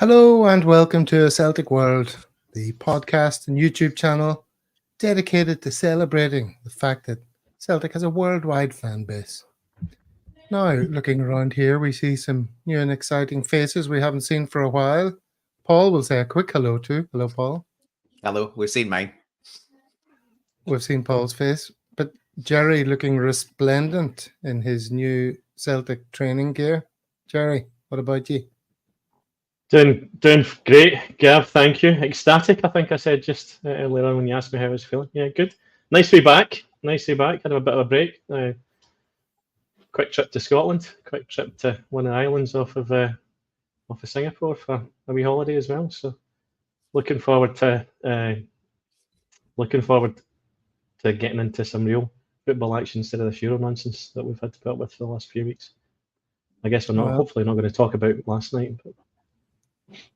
Hello and welcome to Celtic World, the podcast and YouTube channel dedicated to celebrating the fact that Celtic has a worldwide fan base. Now, looking around here, we see some new and exciting faces we haven't seen for a while. Paul will say a quick hello to. Hello, Paul. Hello, we've seen mine. We've seen Paul's face, but Jerry looking resplendent in his new Celtic training gear. Jerry, what about you? Doing great, Gav. Thank you. Ecstatic, I think I said just earlier on when you asked me how I was feeling. Yeah, good. Nice to be back. Had a bit of a break. Quick trip to Scotland. Quick trip to one of the islands off of Singapore for a wee holiday as well. So looking forward to getting into some real football action instead of this Euro nonsense that we've had to put up with for the last few weeks. I guess we're hopefully not going to talk about last night. But...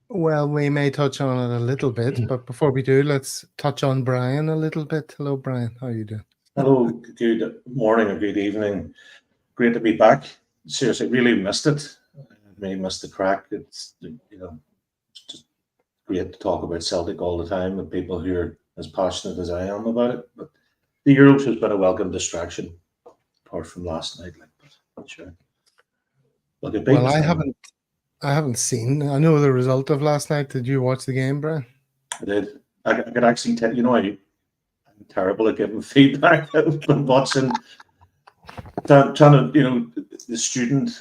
Well, we may touch on it a little bit, but before we do, let's touch on Brian a little bit. Hello, Brian. How are you doing? Hello, good morning or good evening. Great to be back. Seriously, really missed it. Really missed the crack. It's just great to talk about Celtic all the time with people who are as passionate as I am about it. But the Euros has been a welcome distraction, apart from last night. But sure. Well, I haven't seen. I know the result of last night. Did you watch the game, Brian? I did. I could actually tell. I'm terrible at giving feedback. I've been watching, trying to, the student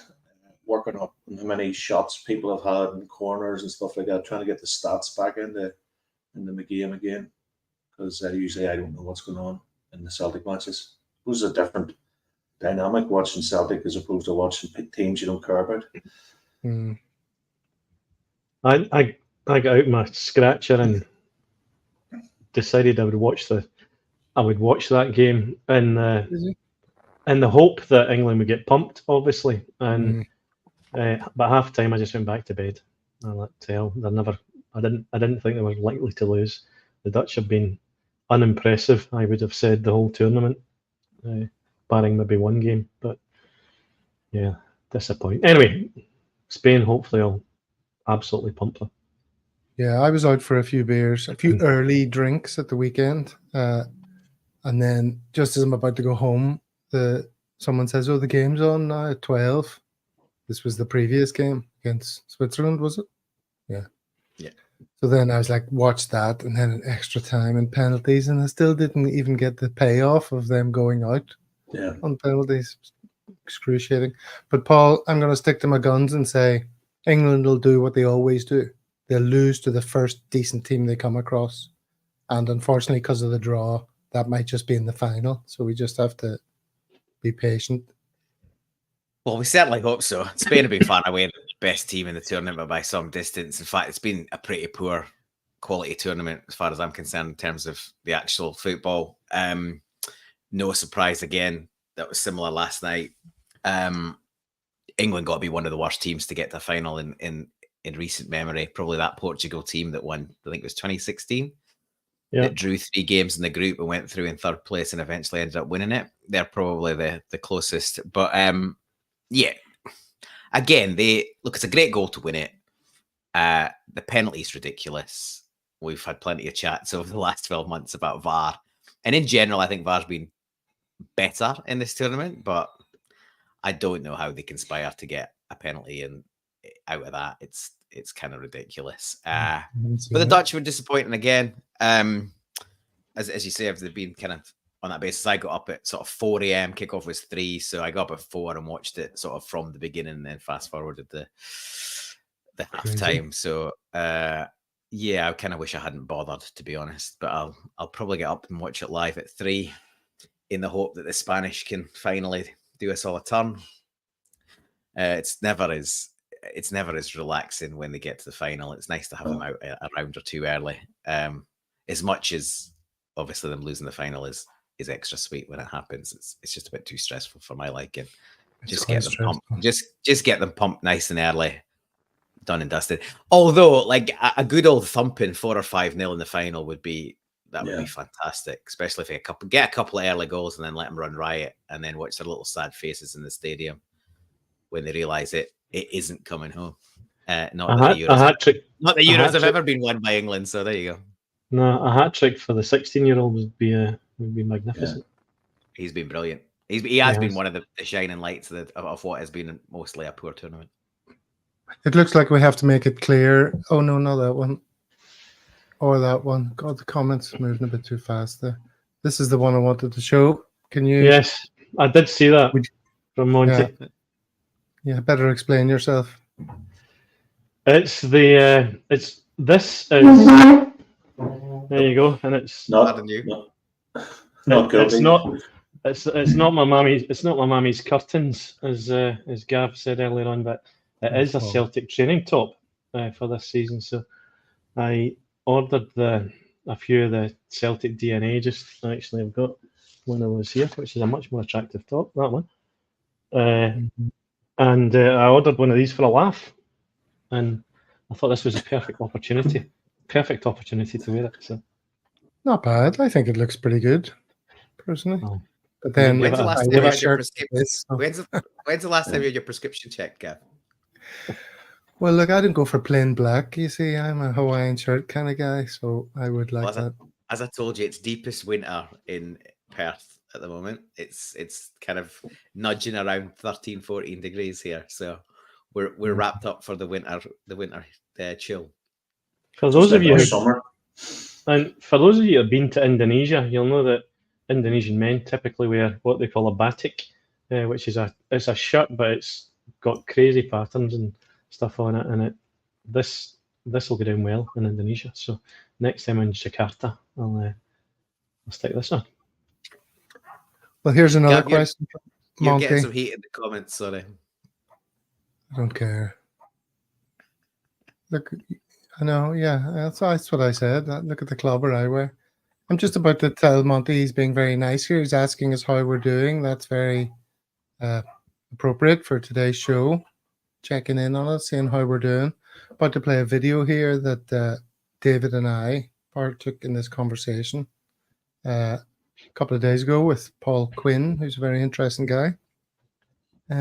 working up how many shots people have had in corners and stuff like that, trying to get the stats back in the game again, because usually I don't know what's going on in the Celtic matches. It was a different dynamic watching Celtic as opposed to watching teams you don't care about. Mm. I got out my scratcher and decided I would watch that game in the hope that England would get pumped, obviously. And but half time I just went back to bed. I didn't think they were likely to lose. The Dutch have been unimpressive, I would have said, the whole tournament, barring maybe one game. But yeah, disappointing. Anyway, Spain, hopefully I'll absolutely pump them. Yeah, I was out for a few beers, a few early drinks at the weekend. And then just as I'm about to go home, someone says, "Oh, the game's on now at 12. This was the previous game against Switzerland, was it? Yeah. Yeah. So then I was like, watch that, and then an extra time and penalties, and I still didn't even get the payoff of them going out on penalties. Excruciating. But Paul, I'm going to stick to my guns and say England will do what they always do. They'll lose to the first decent team they come across. And unfortunately, because of the draw, that might just be in the final. So we just have to be patient. Well, we certainly hope so. Spain have been far and away the best team in the tournament by some distance. In fact, it's been a pretty poor quality tournament as far as I'm concerned in terms of the actual football. No surprise again. That was similar last night. England got to be one of the worst teams to get to a final in recent memory. Probably that Portugal team that won, I think it was 2016. Yeah. That drew 3 games in the group and went through in 3rd place and eventually ended up winning it. They're probably the closest. But yeah, again, it's a great goal to win it. The penalty's ridiculous. We've had plenty of chats over the last 12 months about VAR. And in general, I think VAR's been better in this tournament, but I don't know how they conspire to get a penalty and out of that. It's kind of ridiculous. But the Dutch were disappointing again. As you say, they've been kind of on that basis. I got up at sort of 4 a.m. Kickoff was 3, so I got up at 4 and watched it sort of from the beginning, and then fast forwarded the half time. So yeah, I kind of wish I hadn't bothered, to be honest. But I'll probably get up and watch it live at 3. In the hope that the Spanish can finally do us all a turn. It's never as relaxing when they get to the final. It's nice to have them out a round or 2 early. As much as obviously them losing the final is extra sweet when it happens. It's just a bit too stressful for my liking. Just get them pumped. Just get them pumped nice and early, done and dusted. Although, like a good old thumping 4 or 5-0 in the final would be fantastic, especially if they get a couple of early goals and then let them run riot and then watch their little sad faces in the stadium when they realise it isn't coming home. Not that a hat trick. Not the Euros have ever been won by England. So there you go. No, a hat trick for the 16-year-old would be magnificent. Yeah. He's been brilliant. He has been one of the shining lights of what has been mostly a poor tournament. It looks like we have to make it clear. Oh no, not that one. Or that one. God, the comments moving a bit too fast there. This is the one I wanted to show. Can you? Yes, I did see that from Monty. Yeah, better explain yourself. It's there you go, and it's not my mammy's curtains, as Gav said earlier on, but it is a Celtic training top for this season. So I ordered a few of the Celtic DNA. Just actually, I've got one of those here, which is a much more attractive top. That one, and I ordered one of these for a laugh, and I thought this was a perfect opportunity to wear it. So not bad. I think it looks pretty good, personally. Oh. But then when's the last time you had your prescription? When's the last time you had your prescription checked, Gav? Well, look, I didn't go for plain black. You see, I'm a Hawaiian shirt kind of guy, so I would like that. As I told you, it's deepest winter in Perth at the moment. It's kind of nudging around 13, 14 degrees here. So we're wrapped up for the winter chill. For those of you who have been to Indonesia, you'll know that Indonesian men typically wear what they call a batik, which is a shirt, but it's got crazy patterns and stuff on it, and this will go down well in Indonesia. So next time in Jakarta, I'll stick this on. Well, here's another question. You're getting some heat in the comments, sorry. I don't care. Look, I know, yeah, that's what I said. Look at the clobber I wear. I'm just about to tell Monty he's being very nice here. He's asking us how we're doing. That's very appropriate for today's show. Checking in on us, seeing how we're doing. About to play a video here that David and I partook in this conversation a couple of days ago with Paul Quinn, who's a very interesting guy.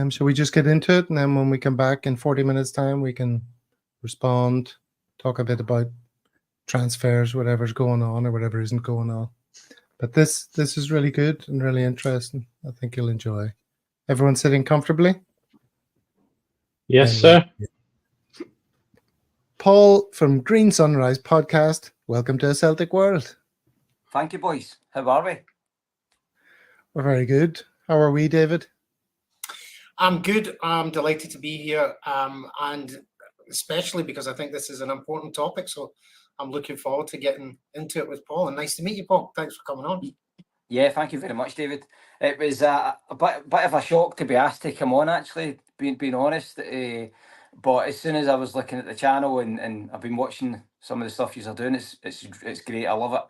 So we just get into it, and then when we come back in 40 minutes' time, we can respond, talk a bit about transfers, whatever's going on or whatever isn't going on. But this is really good and really interesting. I think you'll enjoy. Everyone sitting comfortably? Yes, sir. Paul from Green Sunrise Podcast, welcome to a Celtic World. Thank you, boys. How are we? We're very good. How are we, David? I'm good. I'm delighted to be here, and especially because I think this is an important topic. So I'm looking forward to getting into it with Paul. And nice to meet you, Paul. Thanks for coming on. Yeah, thank you very much, David. It was a bit of a shock to be asked to come on, actually, being honest. But as soon as I was looking at the channel and I've been watching some of the stuff you're doing, it's great. I love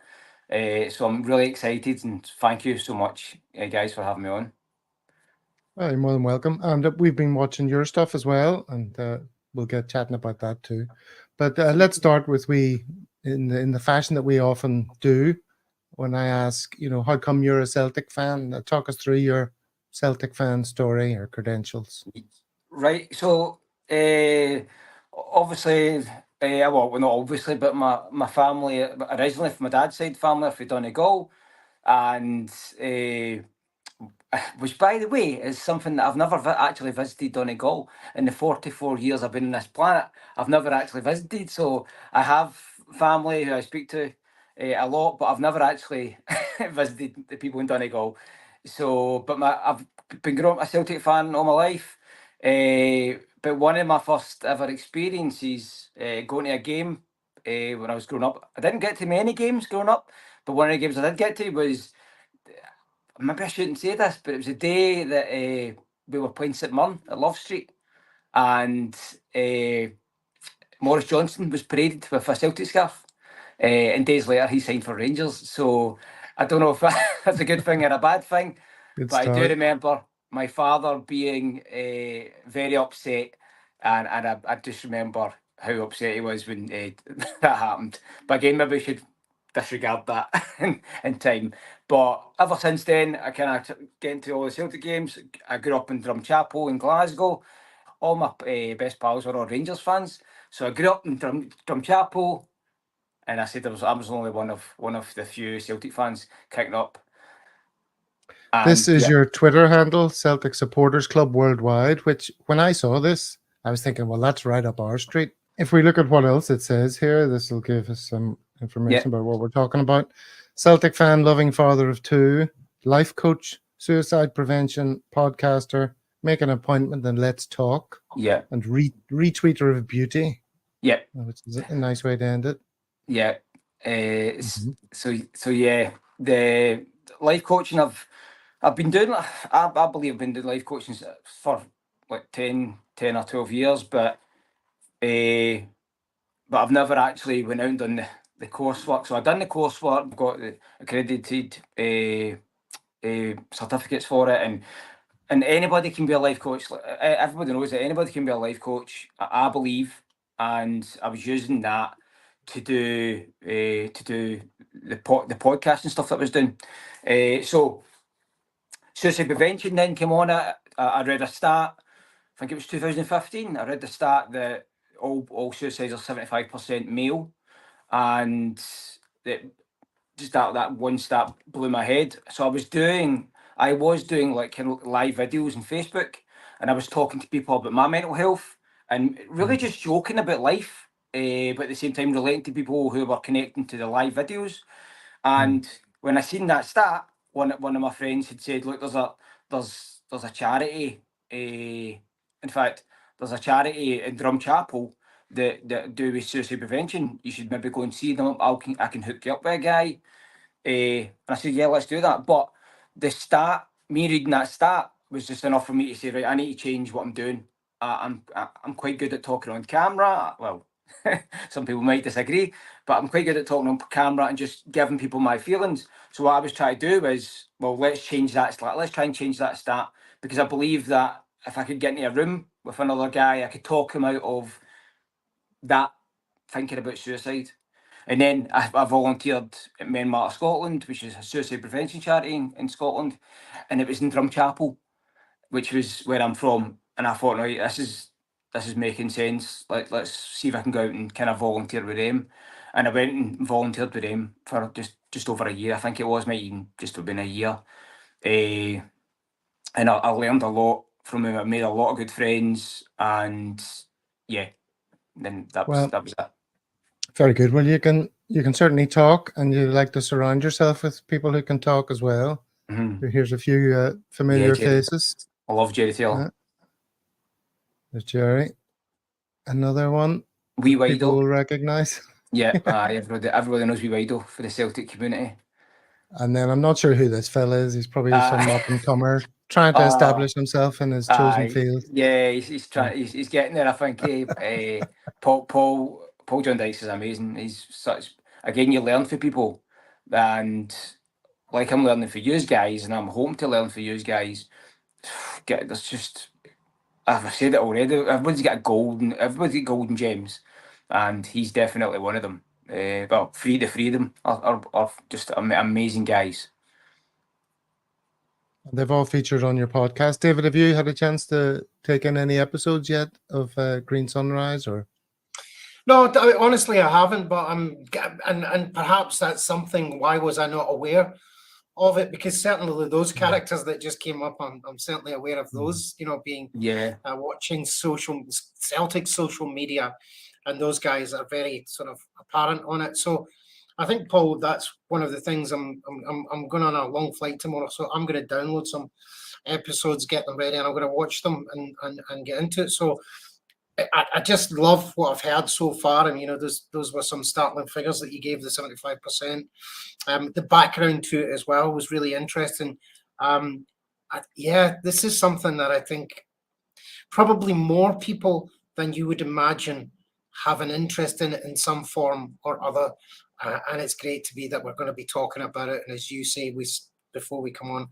it. So I'm really excited, and thank you so much, guys, for having me on. Well, you're more than welcome. And we've been watching your stuff as well, and we'll get chatting about that too. But let's start with in the fashion that we often do. When I ask, how come you're a Celtic fan? Talk us through your Celtic fan story or credentials. Right. So, obviously, well, not obviously, but my family, originally from my dad's side family, are from Donegal, and which, by the way, is something that I've never actually visited Donegal. In the 44 years I've been on this planet, I've never actually visited. So I have family who I speak to a lot, but I've never actually visited the people in Donegal. So, but I've been growing up a Celtic fan all my life. But one of my first ever experiences going to a game when I was growing up, I didn't get to many games growing up, but one of the games I did get to was, maybe I shouldn't say this, but it was a day that we were playing St Mirren at Love Street, and Maurice Johnson was paraded with a Celtic scarf. And days later, he signed for Rangers. So I don't know if that's a good thing or a bad thing, but I do remember my father being very upset, and I just remember how upset he was when that happened. But again, maybe we should disregard that in time. But ever since then, I kind of get into all the Celtic games. I grew up in Drumchapel in Glasgow. all my best pals were all Rangers fans. So I grew up in Drumchapel, and I said I was only one of the few Celtic fans kicking up. And this is your Twitter handle, Celtic Supporters Club Worldwide, which when I saw this, I was thinking, well, that's right up our street. If we look at what else it says here, this will give us some information about what we're talking about. Celtic fan, loving father of two, life coach, suicide prevention, podcaster, make an appointment and let's talk. Yeah. And retweeter of beauty. Yeah. Which is a nice way to end it. Yeah. So yeah, the life coaching I've been doing, I believe I've been doing life coaching for like 10 or 12 years, but I've never actually went out and done the coursework. So I've done the coursework, got the accredited certificates for it, and anybody can be a life coach. Everybody knows that anybody can be a life coach, I believe, and I was using that to do the podcast and stuff that I was doing. So suicide prevention then came on. I read a stat, I think it was 2015. I read the stat that all suicides are 75% male, and just that one stat blew my head. So I was doing like kind of live videos on Facebook, and I was talking to people about my mental health and really just joking about life, but at the same time relating to people who were connecting to the live videos. And when I seen that stat, one of my friends had said, "Look, there's a charity. In fact, there's a charity in Drumchapel that do with suicide prevention. You should maybe go and see them. I can hook you up with a guy." And I said, "Yeah, let's do that." But the stat, me reading that stat, was just enough for me to say, right, I need to change what I'm doing. I'm quite good at talking on camera. Well, some people might disagree, but I'm quite good at talking on camera and just giving people my feelings. So what I was trying to do was, well, let's change that stat. Let's try and change that stat, because I believe that if I could get into a room with another guy, I could talk him out of that thinking about suicide. And then I volunteered at Men Matter Scotland, which is a suicide prevention charity in Scotland, and it was in Drumchapel, which was where I'm from. And I thought, right, this is making sense. Let's see if I can go out and kind of volunteer with them. And I went and volunteered with them for just over a year. I think it was, might even just have been a year. And I learned a lot from him. I made a lot of good friends, and yeah, then that was it. Very good. Well, you can certainly talk, and you like to surround yourself with people who can talk as well. Here's a few familiar faces. I love Jerry Taylor. There's Jerry. Another one. Wee Wido. People will recognise. Yeah, everybody knows Wee Wido for the Celtic community. And then I'm not sure who this fella is. He's probably some up and comer trying to establish himself in his chosen field. Yeah, he's trying. He's getting there. I think. Paul John Dykes is amazing. He's such. Again, you learn for people, and like I'm learning for you guys, and I'm hoping to learn for you guys. There's just, I've said it already. Everybody's got golden gems, and he's definitely one of them. Well, three of them are just amazing guys. They've all featured on your podcast. David, have you had a chance to take in any episodes yet of Green Sunrise? Or no, honestly, I haven't. But and perhaps that's something. Why was I not aware of it? Because certainly those characters that just came up, I'm certainly aware of those. You know, being watching Celtic social media, and those guys are very sort of apparent on it. So I think, Paul, that's one of the things. I'm going on a long flight tomorrow, so I'm going to download some episodes, get them ready, and I'm going to watch them and get into it. So I just love what I've heard so far, and those were some startling figures that you gave, the 75%. The background to it as well was really interesting. This is something that I think probably more people than you would imagine have an interest in it in some form or other. And it's great to be that we're going to be talking about it. And as you say, before we come on,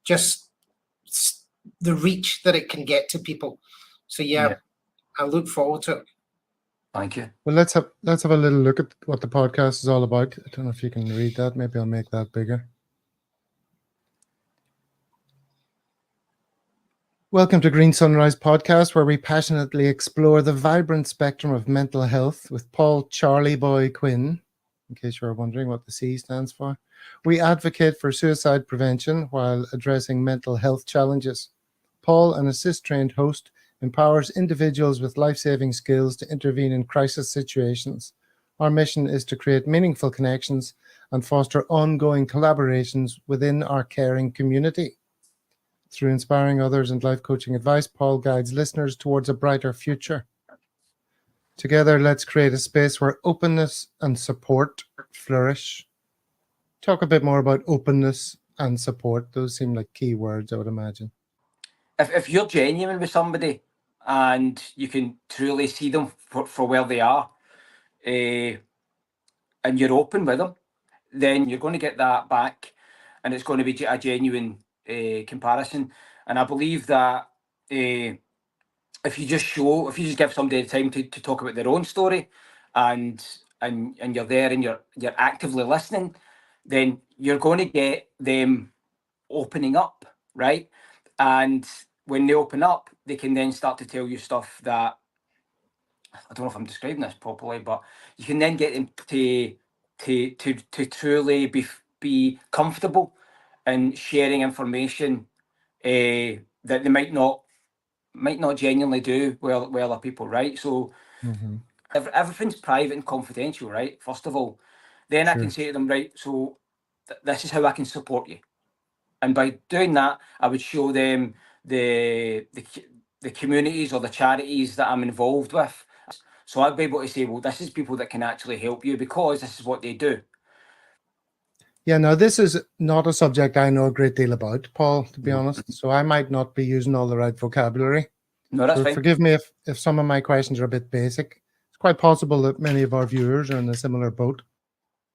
just the reach that it can get to people. So I look forward to it. Thank you. Well, let's have a little look at what the podcast is all about. I don't know if you can read that. Maybe I'll make that bigger. Welcome to Green Sunrise Podcast, where we passionately explore the vibrant spectrum of mental health with Paul Charlie Boy Quinn, in case you're wondering what the C stands for. We advocate for suicide prevention while addressing mental health challenges. Paul, an assist-trained host, empowers individuals with life-saving skills to intervene in crisis situations. Our mission is to create meaningful connections and foster ongoing collaborations within our caring community. Through inspiring others and life coaching advice, Paul guides listeners towards a brighter future. Together, let's create a space where openness and support flourish. Talk a bit more about openness and support. Those seem like key words, I would imagine. If you're genuine with somebody and you can truly see them for where they are, and you're open with them, then you're going to get that back, and it's going to be a genuine comparison. And I believe that if you just give somebody the time to talk about their own story, and you're there and you're actively listening, then you're going to get them opening up, right? And when they open up, they can then start to tell you stuff that, I don't know if I'm describing this properly, but you can then get them to truly be comfortable in sharing information that they might not genuinely do with other people, right? So everything's private and confidential, right? First of all, then sure. I can say to them, right, so this is how I can support you. And by doing that, I would show them the communities or the charities that I'm involved with. So I'd be able to say, well, this is people that can actually help you because this is what they do. Yeah, now this is not a subject I know a great deal about, Paul, to be honest. So I might not be using all the right vocabulary. No, that's so fine. Forgive me if some of my questions are a bit basic. It's quite possible that many of our viewers are in a similar boat.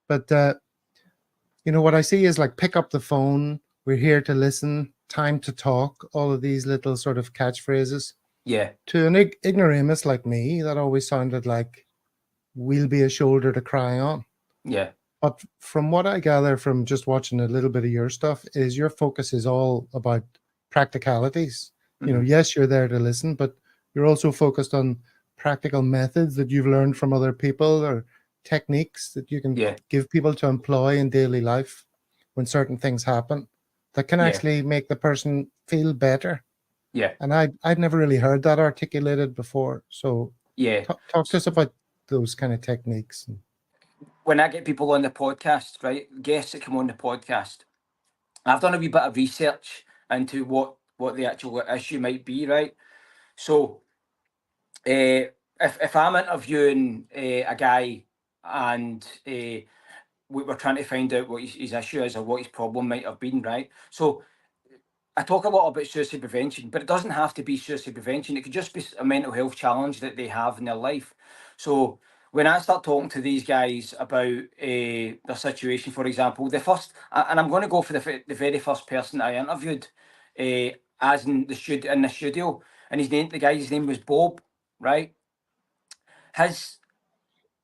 But, what I see is like pick up the phone, we're here to listen, time to talk, all of these little sort of catchphrases. Yeah. To an ignoramus like me, that always sounded like we'll be a shoulder to cry on. Yeah. But from what I gather from just watching a little bit of your stuff is your focus is all about practicalities. Yes, you're there to listen, but you're also focused on practical methods that you've learned from other people or techniques that you can give people to employ in daily life when certain things happen that can actually make the person feel better. Yeah. And I'd never really heard that articulated before. So talk to us about those kind of techniques. When I get people on the podcast, right, guests that come on the podcast, I've done a wee bit of research into what the actual issue might be, right? So if I'm interviewing a guy and we're trying to find out what his issue is or what his problem might have been, right? So I talk a lot about suicide prevention, but it doesn't have to be suicide prevention. It could just be a mental health challenge that they have in their life. So when I start talking to these guys about their situation, for example, and I'm going to go for the very first person I interviewed, as in the studio, and the guy's name was Bob, right?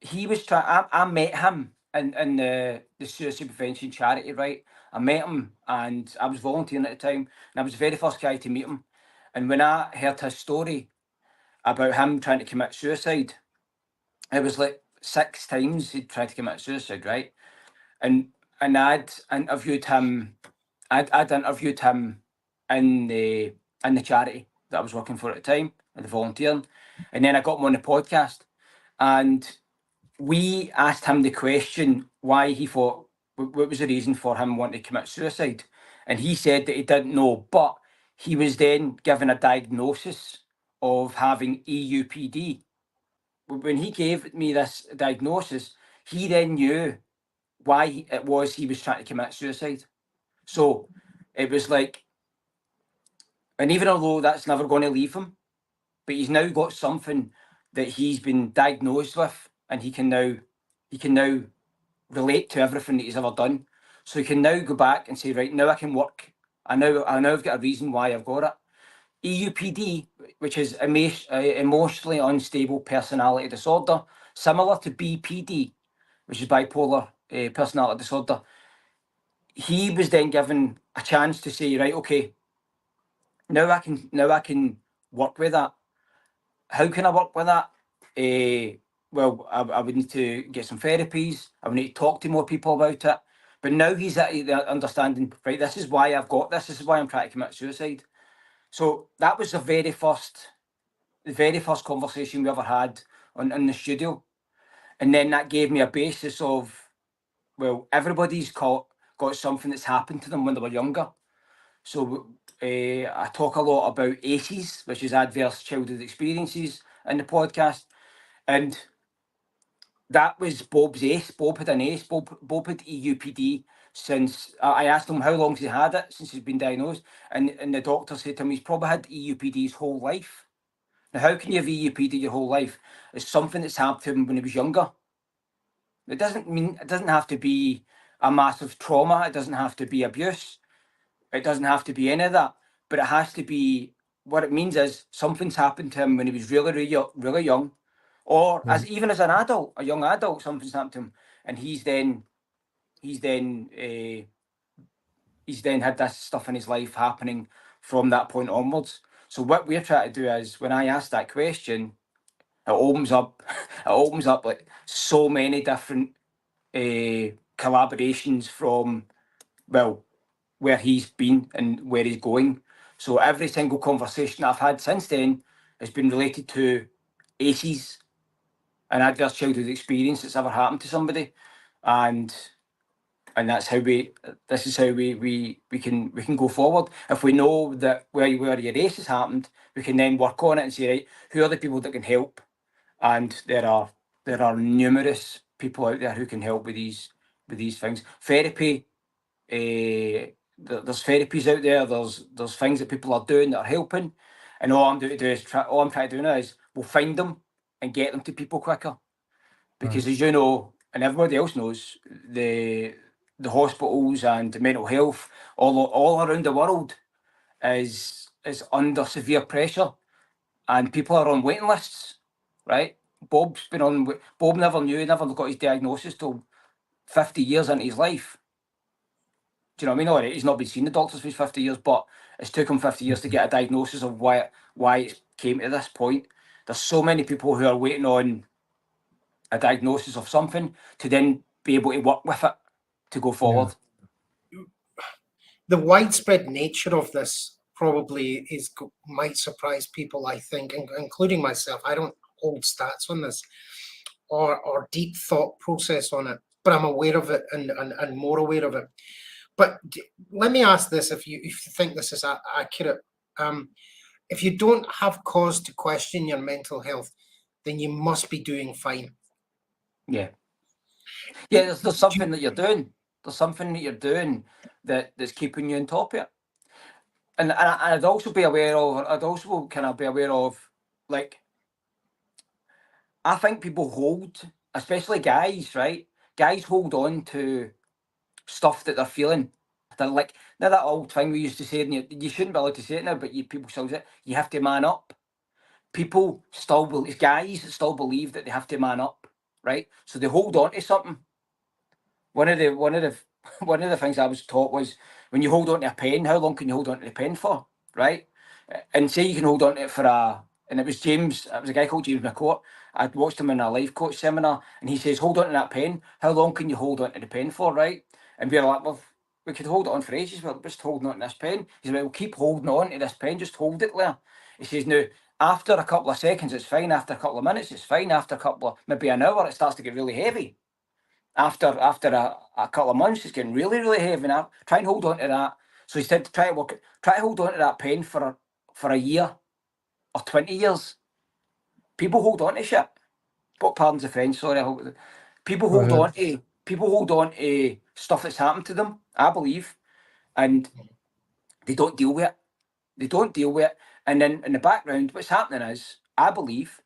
He was trying. I met him in the suicide prevention charity, right? I met him and I was volunteering at the time, and I was the very first guy to meet him. And when I heard his story about him trying to commit suicide, it was like 6 times he'd tried to commit suicide, right? And I'd interviewed him. I'd interviewed him in the charity that I was working for at the time, at the volunteering, and then I got him on the podcast, and we asked him the question why he thought, what was the reason for him wanting to commit suicide, and he said that he didn't know, but he was then given a diagnosis of having EUPD. When he gave me this diagnosis, he then knew why it was he was trying to commit suicide. So it was like, and even although that's never going to leave him, but he's now got something that he's been diagnosed with, and he can now relate to everything that he's ever done. So he can now go back and say, right, now I can work. I now I've got a reason why I've got it. EUPD, which is emotionally unstable personality disorder, similar to BPD, which is bipolar personality disorder. He was then given a chance to say, right, okay, Now I can work with that. How can I work with that? Well, I would need to get some therapies. I would need to talk to more people about it. But now he's at the understanding, right, this is why I've got this. This is why I'm trying to commit suicide. So that was the very first conversation we ever had in the studio. And then that gave me a basis of, well, everybody's got something that's happened to them when they were younger. So I talk a lot about ACEs, which is adverse childhood experiences, in the podcast. And that was Bob's ace. Bob had an ace. Bob had EUPD since, I asked him how long he had it since he's been diagnosed. And the doctor said to him, he's probably had EUPD his whole life. Now, how can you have EUPD your whole life? It's something that's happened to him when he was younger. It doesn't have to be a massive trauma. It doesn't have to be abuse. It doesn't have to be any of that. But it has to be, what it means is something's happened to him when he was really young, or even as an adult, a young adult, something's happened to him, and he's then had this stuff in his life happening from that point onwards. So what we're trying to do is, when I ask that question, it opens up like so many different collaborations from, well, where he's been and where he's going. So every single conversation I've had since then has been related to ACEs, an adverse childhood experience that's ever happened to somebody, and that's how we can go forward. If we know that where your ACE has happened, we can then work on it and say, right, who are the people that can help? And there are numerous people out there who can help with these things. Therapy, there's therapies out there. There's things that people are doing that are helping, and all I'm trying to do now is we'll find them and get them to people quicker, because as you know, and everybody else knows, the hospitals and mental health all around the world is under severe pressure, and people are on waiting lists, right? Bob never got his diagnosis till 50 years into his life. Do you know what I mean? All right, he's not been seeing the doctors for 50 years, but it's took him 50 years to get a diagnosis of why it came to this point. There's so many people who are waiting on a diagnosis of something to then be able to work with it to go forward. Yeah. The widespread nature of this probably might surprise people, I think, including myself. I don't hold stats on this or deep thought process on it, but I'm aware of it and more aware of it. But let me ask this, if you think this is accurate. If you don't have cause to question your mental health, then you must be doing fine. Yeah. There's something that you're doing. There's something that you're doing that's keeping you on top of it. And I'd also be aware of, like, I think people hold, especially guys, right? Guys hold on to stuff that they're feeling. They're like, now that old thing we used to say, and you shouldn't be allowed to say it now, but people still say it, you have to man up. People still believe, guys still believe that they have to man up, right? So they hold on to something. One of the things I was taught was, when you hold on to a pen, how long can you hold on to the pen for, right? And say you can hold on to it and it was a guy called James McCourt. I'd watched him in a life coach seminar, and he says, hold on to that pen. How long can you hold on to the pen for, right? And we're like, well, we could hold it on for ages. We're just holding on to this pen. He's like, well, keep holding on to this pen. Just hold it there. He says, now, after a couple of seconds, it's fine. After a couple of minutes, it's fine. After a couple of, maybe an hour, it starts to get really heavy. After a couple of months, it's getting really, really heavy. Now, try and hold on to that. So he said, try to hold on to that pen for a year or 20 years. People hold on to shit. But pardon the French, sorry. People hold on to stuff that's happened to them, I believe, and they don't deal with it. And then in the background, what's happening is, I believe,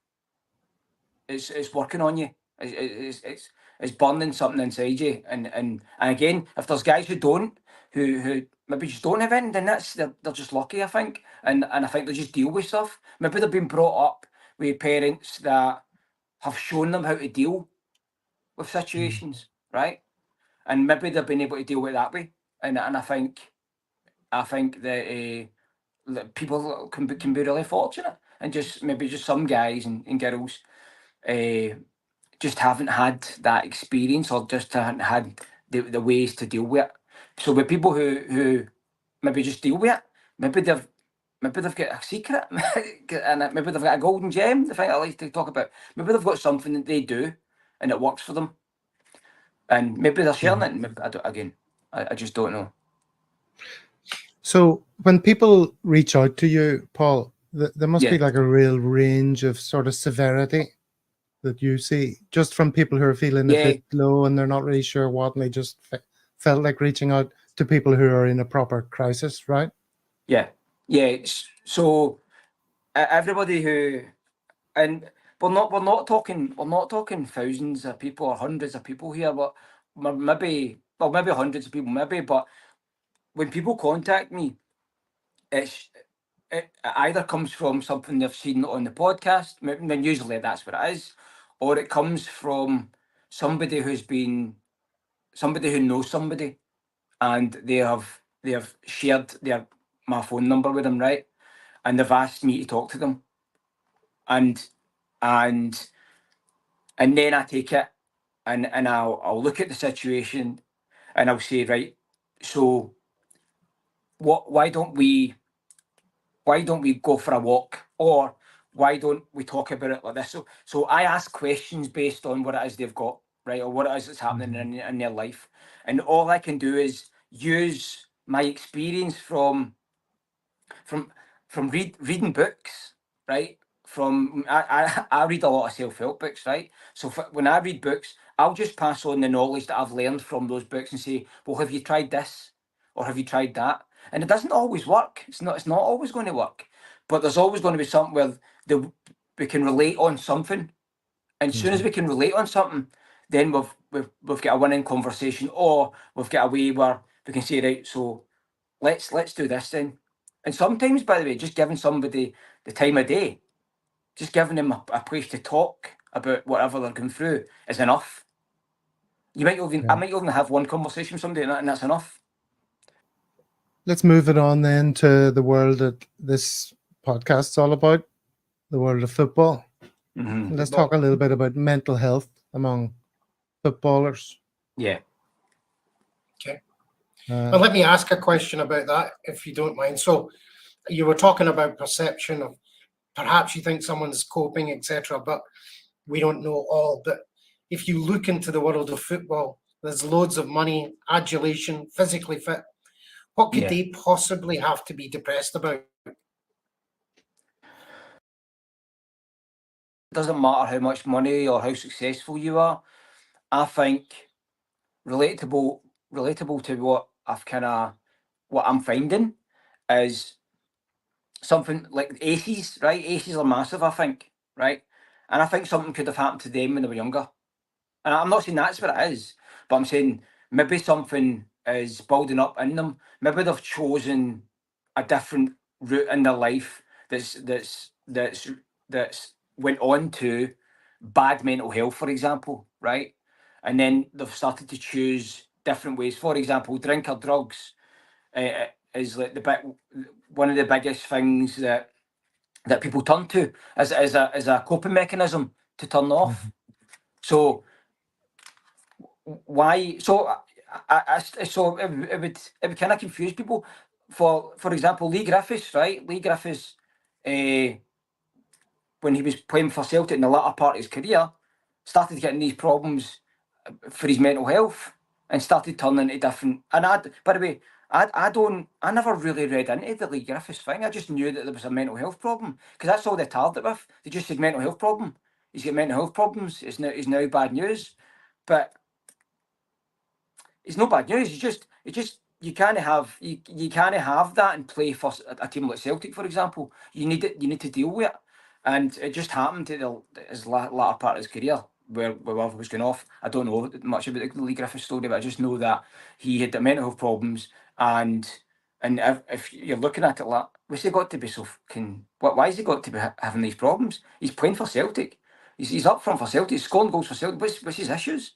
it's working on you. It's burning something inside you. And again, if there's guys who maybe just don't have anything, then they're just lucky, I think. And I think they just deal with stuff. Maybe they've been brought up with parents that have shown them how to deal with situations, right? And maybe they've been able to deal with it that way. And I think that people can be really fortunate, and maybe just some guys and girls just haven't had that experience, or just haven't had the ways to deal with it. So with people who maybe just deal with it, maybe they've got a secret, and maybe they've got a golden gem, the thing I like to talk about. Maybe they've got something that they do and it works for them, and maybe they're sharing it. And maybe, I just don't know. So when people reach out to you, Paul, there must be like a real range of sort of severity that you see, just from people who are feeling a bit low and they're not really sure what, and they just felt like reaching out to people who are in a proper crisis, right? Yeah. So everybody who, and we're not talking thousands of people or hundreds of people here, but maybe hundreds of people, maybe. But when people contact me, it either comes from something they've seen on the podcast, and usually that's what it is, or it comes from somebody who knows somebody, and they have shared my phone number with them, right? And they've asked me to talk to them, and then I take it, and I'll look at the situation, and I'll say, right, so why don't we go for a walk, or why don't we talk about it like this? So I ask questions based on what it is they've got, right, or what it is that's happening in their life, and all I can do is use my experience from reading books, right? I read a lot of self-help books, right? So when I read books, I'll just pass on the knowledge that I've learned from those books and say, well, have you tried this, or have you tried that? And it doesn't always work. It's not always going to work, but there's always going to be something where we can relate on something, and as soon as we can relate on something, then we've got a winning conversation, or we've got a way where we can say, right, so let's do this then. And sometimes, by the way, just giving somebody the time of day, just giving them a place to talk about whatever they're going through is enough. I might even have one conversation with somebody, and that's enough. Let's move it on then to the world that this podcast's all about, the world of football. Mm-hmm. Let's talk a little bit about mental health among footballers. Yeah. Okay. Well, let me ask a question about that, if you don't mind. So you were talking about perception of perhaps you think someone's coping, etc., but we don't know all. But if you look into the world of football, there's loads of money, adulation, physically fit. What could they possibly have to be depressed about? It doesn't matter how much money or how successful you are. I think relatable to what I'm finding is something like aces, right? Aces are massive, I think, right? And I think something could have happened to them when they were younger. And I'm not saying that's what it is, but I'm saying maybe something is building up in them. Maybe they've chosen a different route in their life that's went on to bad mental health, for example, right? And then they've started to choose different ways. For example, drink or drugs is like one of the biggest things that people turn to as a coping mechanism to turn off. So why? So it would kind of confuse people. For example, Lee Griffiths, right? Lee Griffiths, when he was playing for Celtic in the latter part of his career, started getting these problems for his mental health and started turning into different. And by the way, I never really read into the Lee Griffiths thing. I just knew that there was a mental health problem, because that's all they tarred it with. They just said mental health problem. He's got mental health problems. It's now bad news, but it's not bad news. You can't have that and play for a team like Celtic, for example. You need to deal with it, and it just happened to his latter part of his career where was going off. I don't know much about the Lee Griffiths story, but I just know that he had the mental health problems, and if you're looking at it like, what's he got to be why has he got to be having these problems? He's playing for Celtic. He's up front for Celtic. He's scoring goals for Celtic. What's his issues?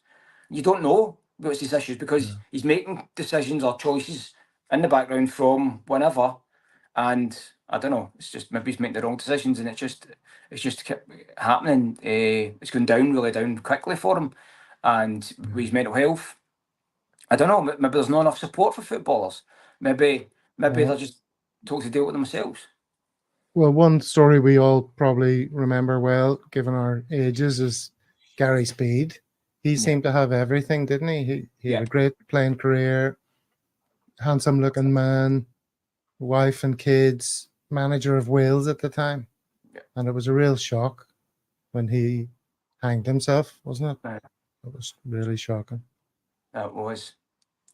You don't know what's his issues, because he's making decisions or choices in the background from whenever, and I don't know. It's just maybe he's making the wrong decisions, and it's just kept happening. It's going really down quickly for him, and with his mental health. I don't know. Maybe there's not enough support for footballers. Maybe they're just told to deal with themselves. Well, one story we all probably remember well, given our ages, is Gary Speed. He seemed to have everything, didn't he? He had a great playing career, handsome-looking man, wife and kids, manager of Wales at the time. Yeah. And it was a real shock when he hanged himself, wasn't it? Yeah. It was really shocking. That was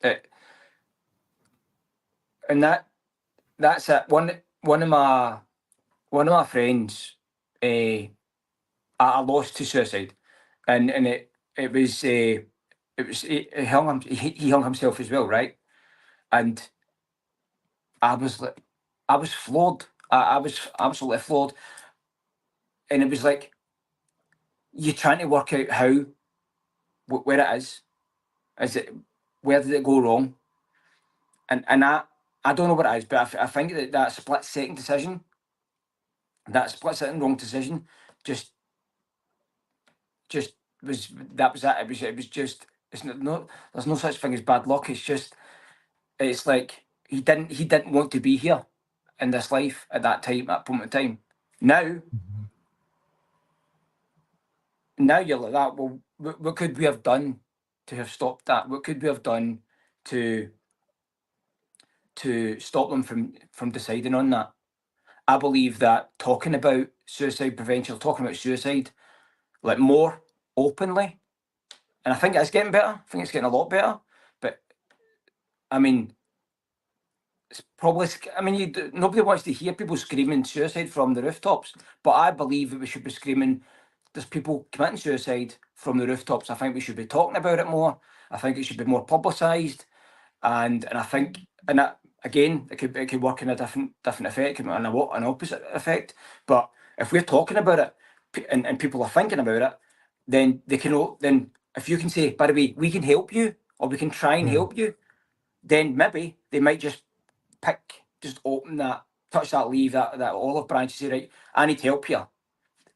it. And that's it. One of my friends, I lost to suicide, and he hung himself as well, right? And I was floored. I was absolutely floored, and it was like you're trying to work out where it is. Is it, where did it go wrong? And I don't know what it is, but I think that split second decision, that split second wrong decision, just was it. It was just, it's not there's no such thing as bad luck. It's like he didn't want to be here in this life at that point in time. Now you're like that. Well, what could we have done to have stopped that? What could we have done to stop them from deciding on that? I believe that talking about suicide prevention, talking about suicide like more openly, and I think it's getting better. I think it's getting a lot better. But I mean, it's probably. I mean, nobody wants to hear people screaming suicide from the rooftops. But I believe that we should be screaming, there's people committing suicide from the rooftops. I think we should be talking about it more. I think it should be more publicised, and I think, and that, again, it could work in a different effect, and an opposite effect. But if we're talking about it and people are thinking about it, then they can. Then if you can say, by the way, we can help you, or we can try and help you, then maybe they might just open that, touch that leaf, that olive branch, and say, right, I need help here,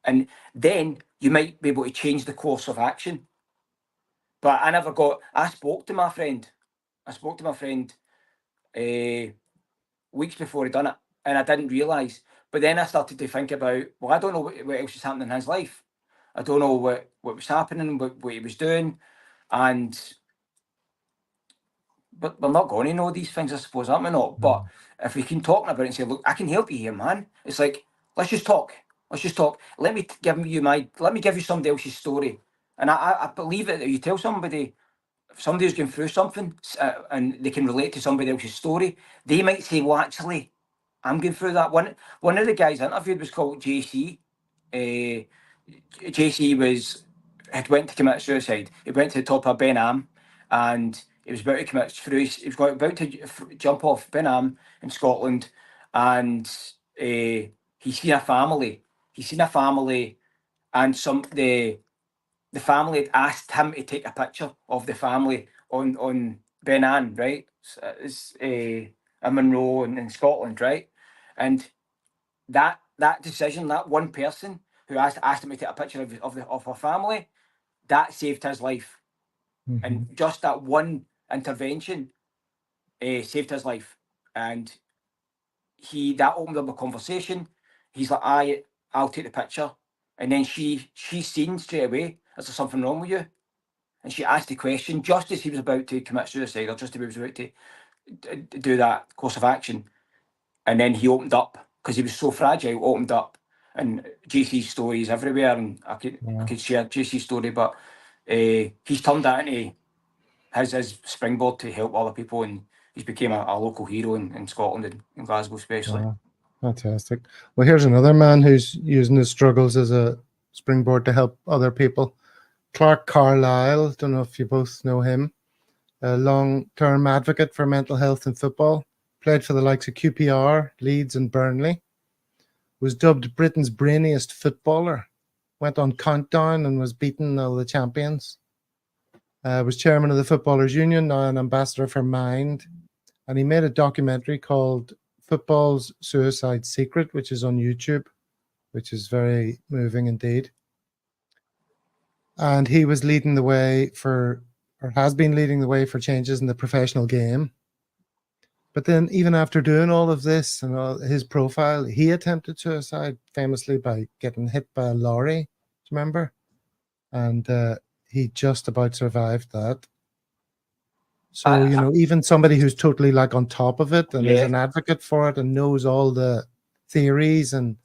and then you might be able to change the course of action. But I spoke to my friend. Weeks before he done it, and I didn't realise. But then I started to think about, well, I don't know what else was happening in his life. I don't know what was happening, what he was doing, but we're not going to know these things, I suppose, aren't we not? But if we can talk about it and say, look, I can help you here, man. It's like, let's just talk. Let me give you somebody else's story. And I believe it that you tell somebody, if somebody's going through something and they can relate to somebody else's story, they might say, well, actually, I'm going through that. One of the guys I interviewed was called JC. JC had went to commit suicide. He went to the top of Ben Am, and he was about to commit through. He was about to jump off Ben Am in Scotland, and he's seen a family. And the family had asked him to take a picture of the family on Ben Am, right? It's in Monroe in Scotland, right? And that decision, that one person who asked him to take a picture of her family, that saved his life. Mm-hmm. And just that one intervention saved his life. And that opened up a conversation. He's like, I'll take the picture. And then she seen straight away, is there something wrong with you? And she asked the question just as he was about to commit suicide, or just as he was about to do that course of action. And then he opened up, because he was so fragile, opened up. And JC's story is everywhere, and I could share JC's story, but he's turned that into his springboard to help other people, and he's became a local hero in Scotland and in Glasgow especially. Wow. Fantastic. Well, here's another man who's using his struggles as a springboard to help other people. Clark Carlisle, don't know if you both know him, a long-term advocate for mental health in football, played for the likes of QPR, Leeds and Burnley, was dubbed Britain's brainiest footballer, went on Countdown and was beaten all the champions, was chairman of the Footballers Union, now an ambassador for Mind, and he made a documentary called Football's Suicide Secret, which is on YouTube, which is very moving indeed. And he was leading the way for, or has been leading the way for changes in the professional game. But then even after doing all of this and all his profile, he attempted suicide famously by getting hit by a lorry, do you remember? And he just about survived that. So, you know, even somebody who's totally like on top of it and is an advocate for it and knows all the theories and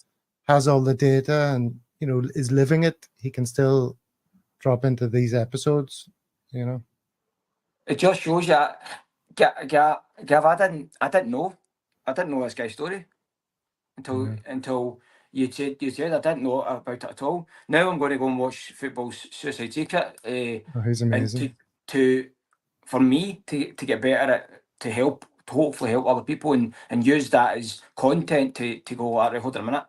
has all the data and, you know, is living it, he can still drop into these episodes, you know. It just shows you, Gav, I didn't know this guy's story until you said I didn't know about it at all. Now I'm going to go and watch Football's Suicide Secret. He's amazing. And for me to get better at, to hopefully help other people and use that as content to go, all right, hold on a minute.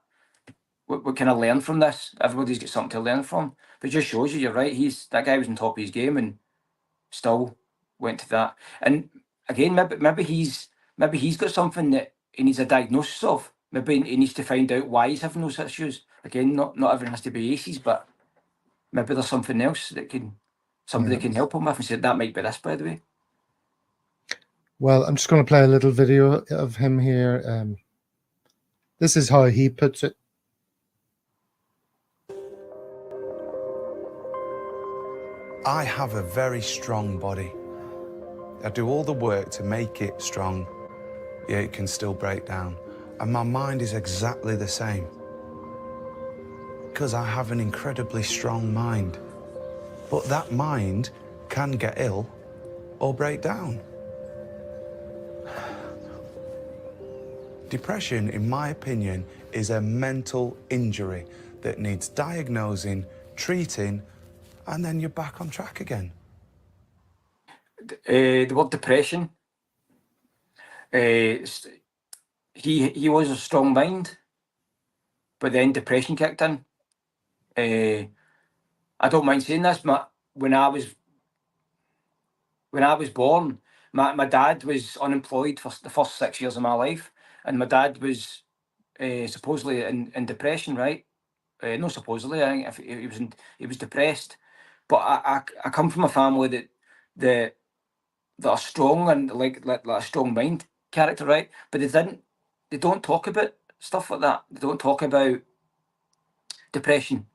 What can I learn from this? Everybody's got something to learn from. But it just shows you, you're right. That guy was on top of his game and still went to that. And again, maybe he's got something that he needs a diagnosis of. Maybe he needs to find out why he's having those issues. Again, not everyone has to be aces, but maybe there's something else that somebody can help him with. And say that might be this, by the way. Well, I'm just going to play a little video of him here. This is how he puts it. I have a very strong body. I do all the work to make it strong, yet it can still break down. And my mind is exactly the same. Because I have an incredibly strong mind. But that mind can get ill or break down. Depression, in my opinion, is a mental injury that needs diagnosing, treating, and then you're back on track again. The word depression. He was a strong mind, but then depression kicked in. I don't mind saying this, when I was born, my dad was unemployed for the first 6 years of my life, and my dad was supposedly in depression, right? No, supposedly, I think he was depressed. But I come from a family that are strong and like a strong mind character, right? But they don't talk about stuff like that. They don't talk about depression,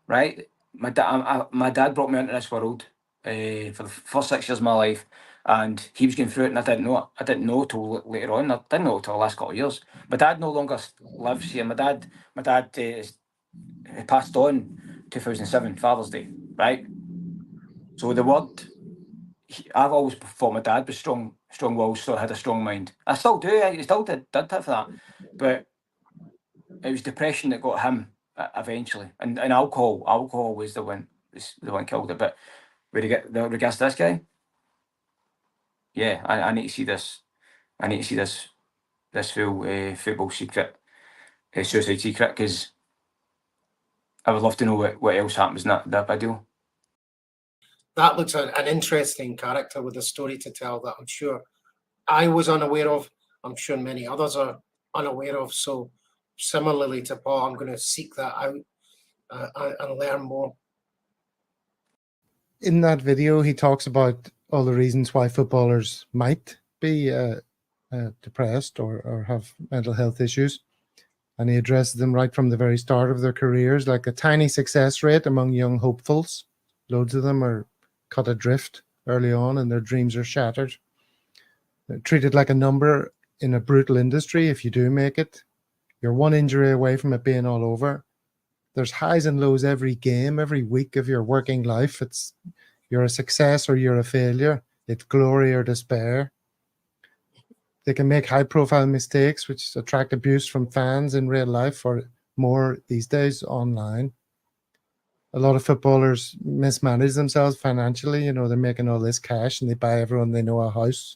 right? My dad brought me into this world for the first 6 years of my life, and he was going through it, and I didn't know it. I didn't know till later on. I didn't know till the last couple of years. My dad no longer lives here. My dad passed on 2007, Father's Day, right? So the word, I've always thought my dad was strong-willed, still had a strong mind. I still do. I still did have that, but it was depression that got him eventually, and alcohol was the one killed it. But with regards to this guy, yeah, I need to see this. I need to see this full Football Secret, Suicide Secret, because I would love to know what else happens in that video. That looks an interesting character with a story to tell that I'm sure I was unaware of. I'm sure many others are unaware of. So similarly to Paul, I'm going to seek that out and learn more. In that video, he talks about all the reasons why footballers might be depressed or have mental health issues. And he addresses them right from the very start of their careers, like a tiny success rate among young hopefuls. Loads of them are cut adrift early on and their dreams are shattered. They're treated like a number in a brutal industry. If you do make it, you're one injury away from it being all over. There's highs and lows every game, every week of your working life. You're a success or you're a failure. It's glory or despair. They can make high-profile mistakes, which attract abuse from fans in real life or more these days online. A lot of footballers mismanage themselves financially. You know, they're making all this cash and they buy everyone they know a house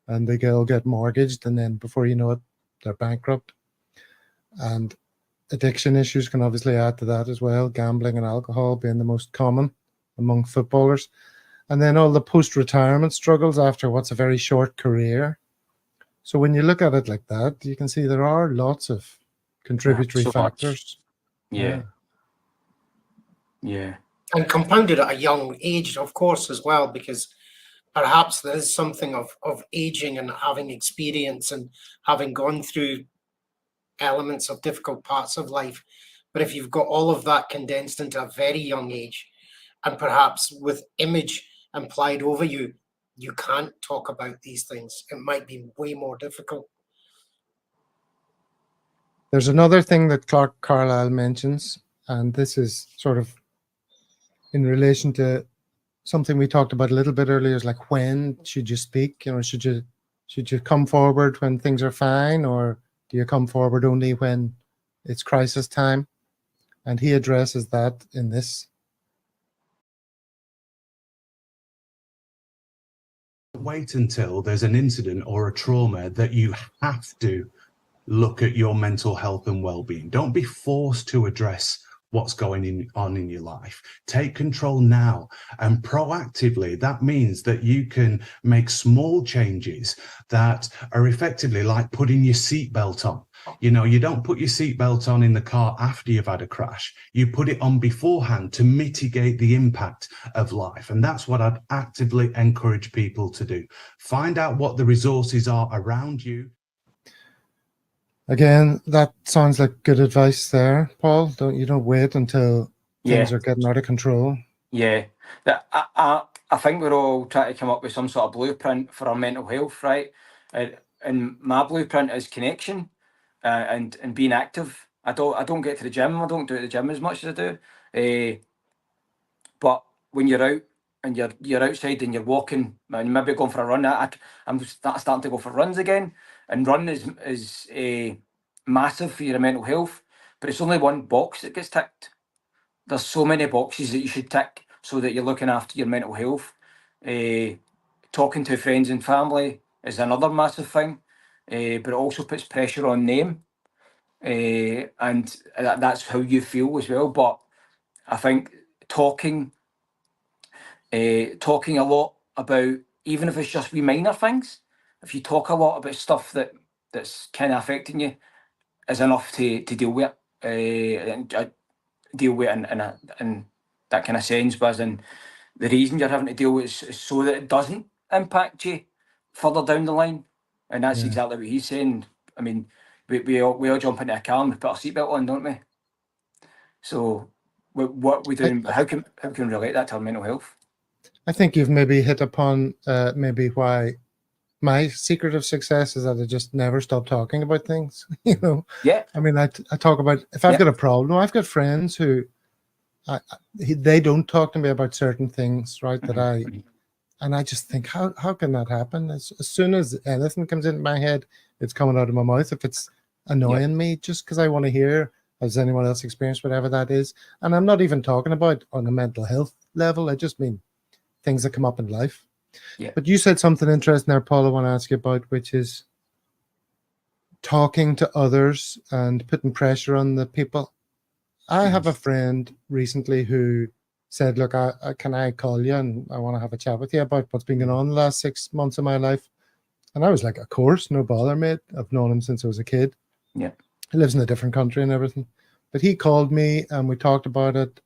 and they all get mortgaged, and then before you know it, they're bankrupt. And addiction issues can obviously add to that as well, gambling and alcohol being the most common among footballers. And then all the post-retirement struggles after what's a very short career. So when you look at it like that, you can see there are lots of contributory factors. Yeah. And compounded at a young age, of course, as well, because perhaps there is something of aging and having experience and having gone through elements of difficult parts of life. But if you've got all of that condensed into a very young age, and perhaps with image implied over you, you can't talk about these things. It might be way more difficult. There's another thing that Clark Carlisle mentions, and this is sort of in relation to something we talked about a little bit earlier, is like, when should you speak? You know, should you come forward when things are fine, or do you come forward only when it's crisis time? And he addresses that in this. Wait until there's an incident or a trauma that you have to look at your mental health and well-being. Don't be forced to address what's going on in your life. Take control now, and proactively. That means that you can make small changes that are effectively like putting your seatbelt on. You know, you don't put your seatbelt on in the car after you've had a crash. You put it on beforehand to mitigate the impact of life. And that's what I'd actively encourage people to do. Find out what the resources are around you. Again, that sounds like good advice there, Paul. Don't wait until things are getting out of control. Yeah. I think we're all trying to come up with some sort of blueprint for our mental health, right? And my blueprint is connection and being active. I don't get to the gym. I don't do it at the gym as much as I do. But when you're out and you're outside and you're walking and maybe going for a run, I'm starting to go for runs again. And run is massive for your mental health, but it's only one box that gets ticked. There's so many boxes that you should tick so that you're looking after your mental health. Talking to friends and family is another massive thing, but it also puts pressure on them, and that's how you feel as well. But I think talking a lot about, even if it's just wee minor things, if you talk a lot about stuff that's kind of affecting you, is enough to deal with it, and deal with it in that kind of sense. But in the reason you're having to deal with it is so that it doesn't impact you further down the line, and that's exactly what he's saying. I mean, we all jump into a car and we put our seatbelt on, don't we? So what we doing? How can we relate that to our mental health? I think you've maybe hit upon maybe why my secret of success is that I just never stop talking about things. You know. Yeah. I mean, I talk about, if I've got a problem. I've got friends who they don't talk to me about certain things, right? And I just think, how can that happen? As soon as anything comes into my head, it's coming out of my mouth. If it's annoying me, just because I want to hear, has anyone else experienced whatever that is? And I'm not even talking about on a mental health level. I just mean things that come up in life. Yeah. But you said something interesting there, Paul, I want to ask you about, which is talking to others and putting pressure on the people. I have a friend recently who said, look, can I call you and I want to have a chat with you about what's been going on the last 6 months of my life. And I was like, of course, no bother, mate. I've known him since I was a kid. Yeah. He lives in a different country and everything. But he called me and we talked about it.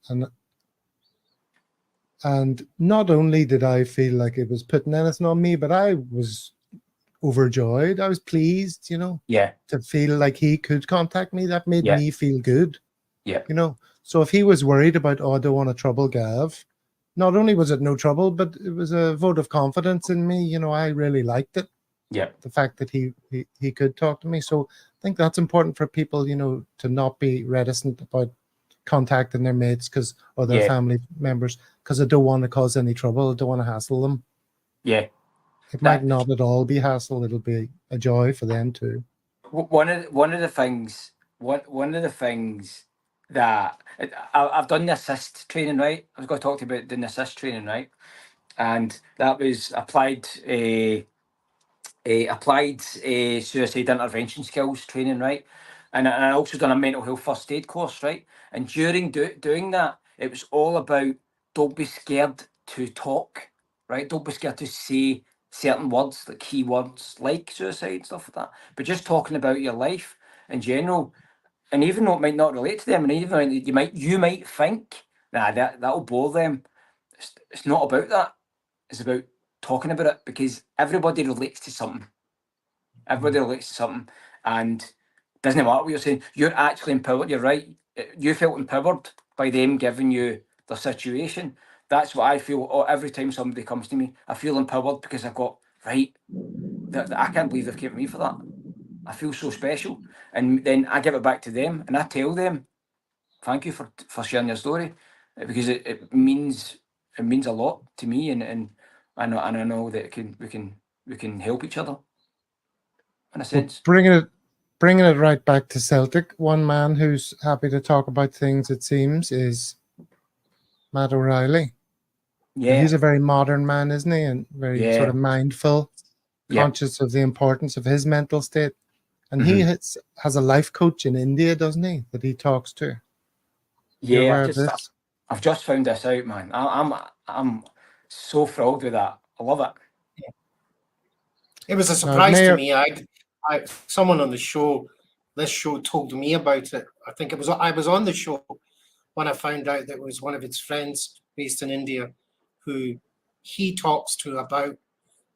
And not only did I feel like it was putting anything on me, but I was overjoyed. I was pleased, you know, to feel like he could contact me. That made me feel good. Yeah. You know, so if he was worried about, I don't want to trouble Gav, not only was it no trouble, but it was a vote of confidence in me. You know, I really liked it. Yeah. The fact that he could talk to me. So I think that's important for people, you know, to not be reticent about contacting their mates or their family members, because I don't want to cause any trouble. I don't want to hassle them. Yeah. It might not at all be hassle. It'll be a joy for them too. One of the things that I've done the assist training, right? I was going to talk to you about doing the assist training, right? And that was applied suicide intervention skills training, right? And I also done a mental health first aid course, right? And during doing that, it was all about, don't be scared to talk, right? Don't be scared to say certain words, like key words, like suicide, stuff like that. But just talking about your life in general, and even though it might not relate to them, and even though you might think, nah, that'll bore them. It's not about that. It's about talking about it, because everybody relates to something. Everybody relates to something, and it doesn't matter what you're saying. You're actually empowered. You're right. You felt empowered by them giving you the situation. That's what I feel every time somebody comes to me. I feel empowered because I've got, right, I can't believe they've came to me for that. I feel so special. And then I give it back to them, and I tell them, thank you for sharing your story, because it means a lot to me, and I know that we can help each other in a sense. Well, bringing it right back to Celtic, one man who's happy to talk about things, it seems, is Matt O'Reilly. Yeah, and he's a very modern man, isn't he? And very sort of mindful, conscious of the importance of his mental state. And he has a life coach in India, doesn't he? That he talks to. Yeah, I've just found this out, man. I'm so thrilled with that. I love it. It was a surprise to me. Someone on this show told me about it. I think I was on the show when I found out that it was one of his friends based in India who he talks to about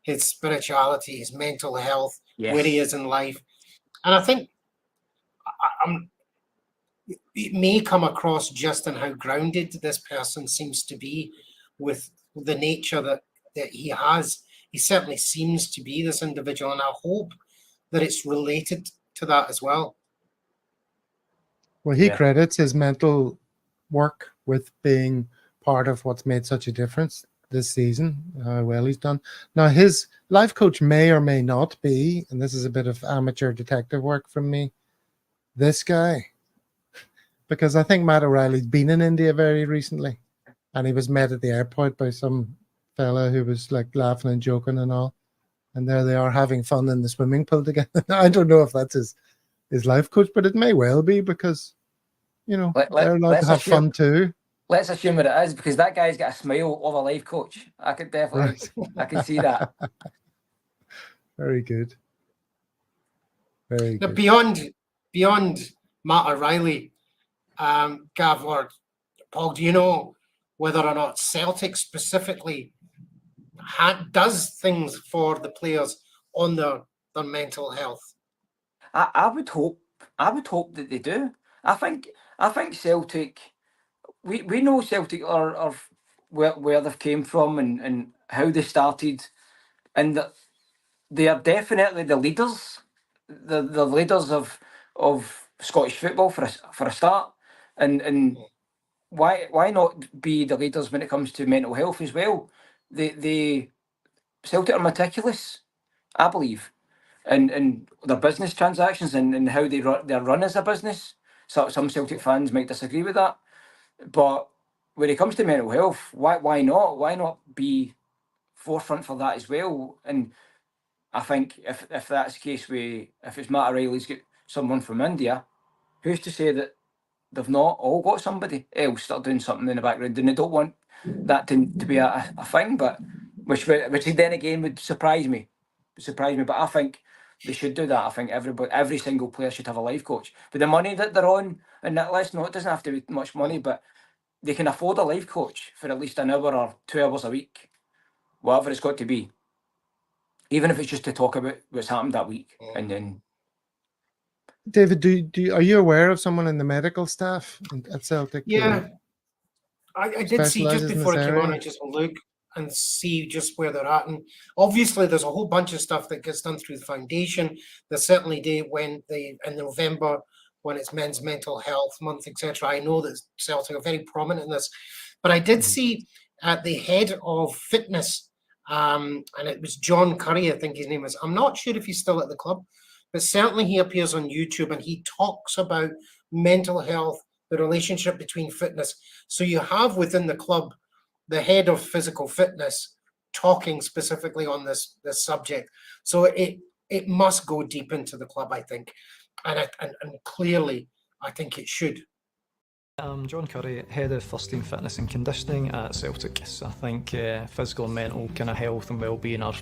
his spirituality, his mental health, where he is in life. And I think it may come across just in how grounded this person seems to be with the nature that he has. He certainly seems to be this individual, and I hope that it's related to that as well. Well, he credits his mental work with being part of what's made such a difference this season, how well he's done. Now, his life coach may or may not be, and this is a bit of amateur detective work from me, this guy. Because I think Matt O'Reilly's been in India very recently, and he was met at the airport by some fella who was like laughing and joking and all. And there they are having fun in the swimming pool together. I don't know if that's his life coach, but it may well be, because, you know, they're allowed to have fun too. Let's assume that it is, because that guy's got a smile of a life coach. I could definitely, I can see that. Very good. Very good. Beyond Matt O'Reilly, Gav or Paul, do you know whether or not Celtic specifically does things for the players on their mental health? I would hope that they do. I think Celtic. We know Celtic are where they've came from and how they started, and that they are definitely the leaders, the leaders of Scottish football for a start, and why not be the leaders when it comes to mental health as well? They Celtic are meticulous, I believe, and their business transactions and how they're run as a business. So some Celtic fans might disagree with that. But when it comes to mental health, why not? Why not be forefront for that as well? And I think if that's the case, if it's Matt O'Reilly's got someone from India, who's to say that they've not all got somebody else that are doing something in the background, and they don't want that to be a thing, but which then again would surprise me. But I think they should do that. I think every single player should have a life coach. But the money that they're on in that list, no, it doesn't have to be much money, but they can afford a life coach for at least an hour or 2 hours a week, whatever it's got to be. Even if it's just to talk about what's happened that week. And then, David, are you aware of someone in the medical staff at Celtic? Yeah, I did see just before I came on. I just look and see just where they're at, and obviously there's a whole bunch of stuff that gets done through the foundation. There's certainly in November, when it's Men's Mental Health Month, etc. I know that Celtic are very prominent in this, but I did see at the head of fitness, and it was John Curry, I think his name is. I'm not sure if he's still at the club, but certainly he appears on YouTube and he talks about mental health, the relationship between fitness. So you have within the club the head of physical fitness talking specifically on this subject. So it must go deep into the club, I think. And clearly, I think it should. I'm John Curry, Head of First Team Fitness and Conditioning at Celtic. So I think physical and mental kind of health and well-being are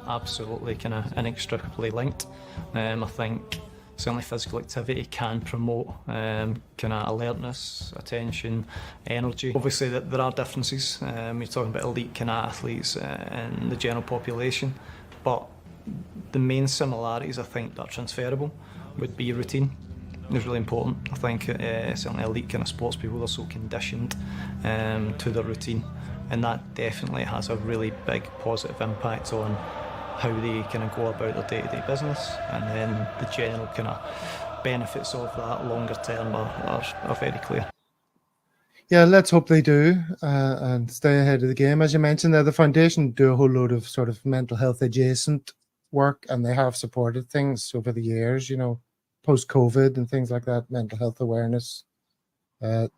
absolutely kind of inextricably linked. I think certainly physical activity can promote kind of alertness, attention, energy. Obviously there are differences. You're talking about elite kind of athletes and the general population, but the main similarities I think that are transferable would be routine. Is really important. I think certainly elite kind of sports people are so conditioned to their routine, and that definitely has a really big positive impact on how they kind of go about their day-to-day business, and then the general kind of benefits of that longer term are very clear. Yeah, let's hope they do and stay ahead of the game. As you mentioned there, the foundation do a whole load of sort of mental health adjacent work, and they have supported things over the years, you know, post-COVID and things like that, mental health awareness. The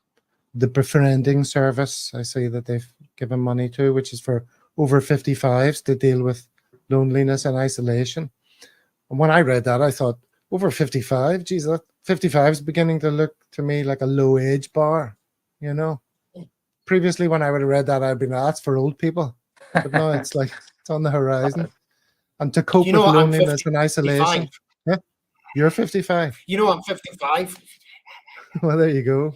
befriending service, I see that they've given money to, which is for over 55s to deal with loneliness and isolation. And when I read that, I thought, over 55, geez, that 55 is beginning to look to me like a low age bar, you know. Previously, when I would have read that, I'd been, that's for old people. But now it's like, it's on the horizon. And to cope with loneliness and isolation. Yeah. You're 55. You know, I'm 55. Well, there you go.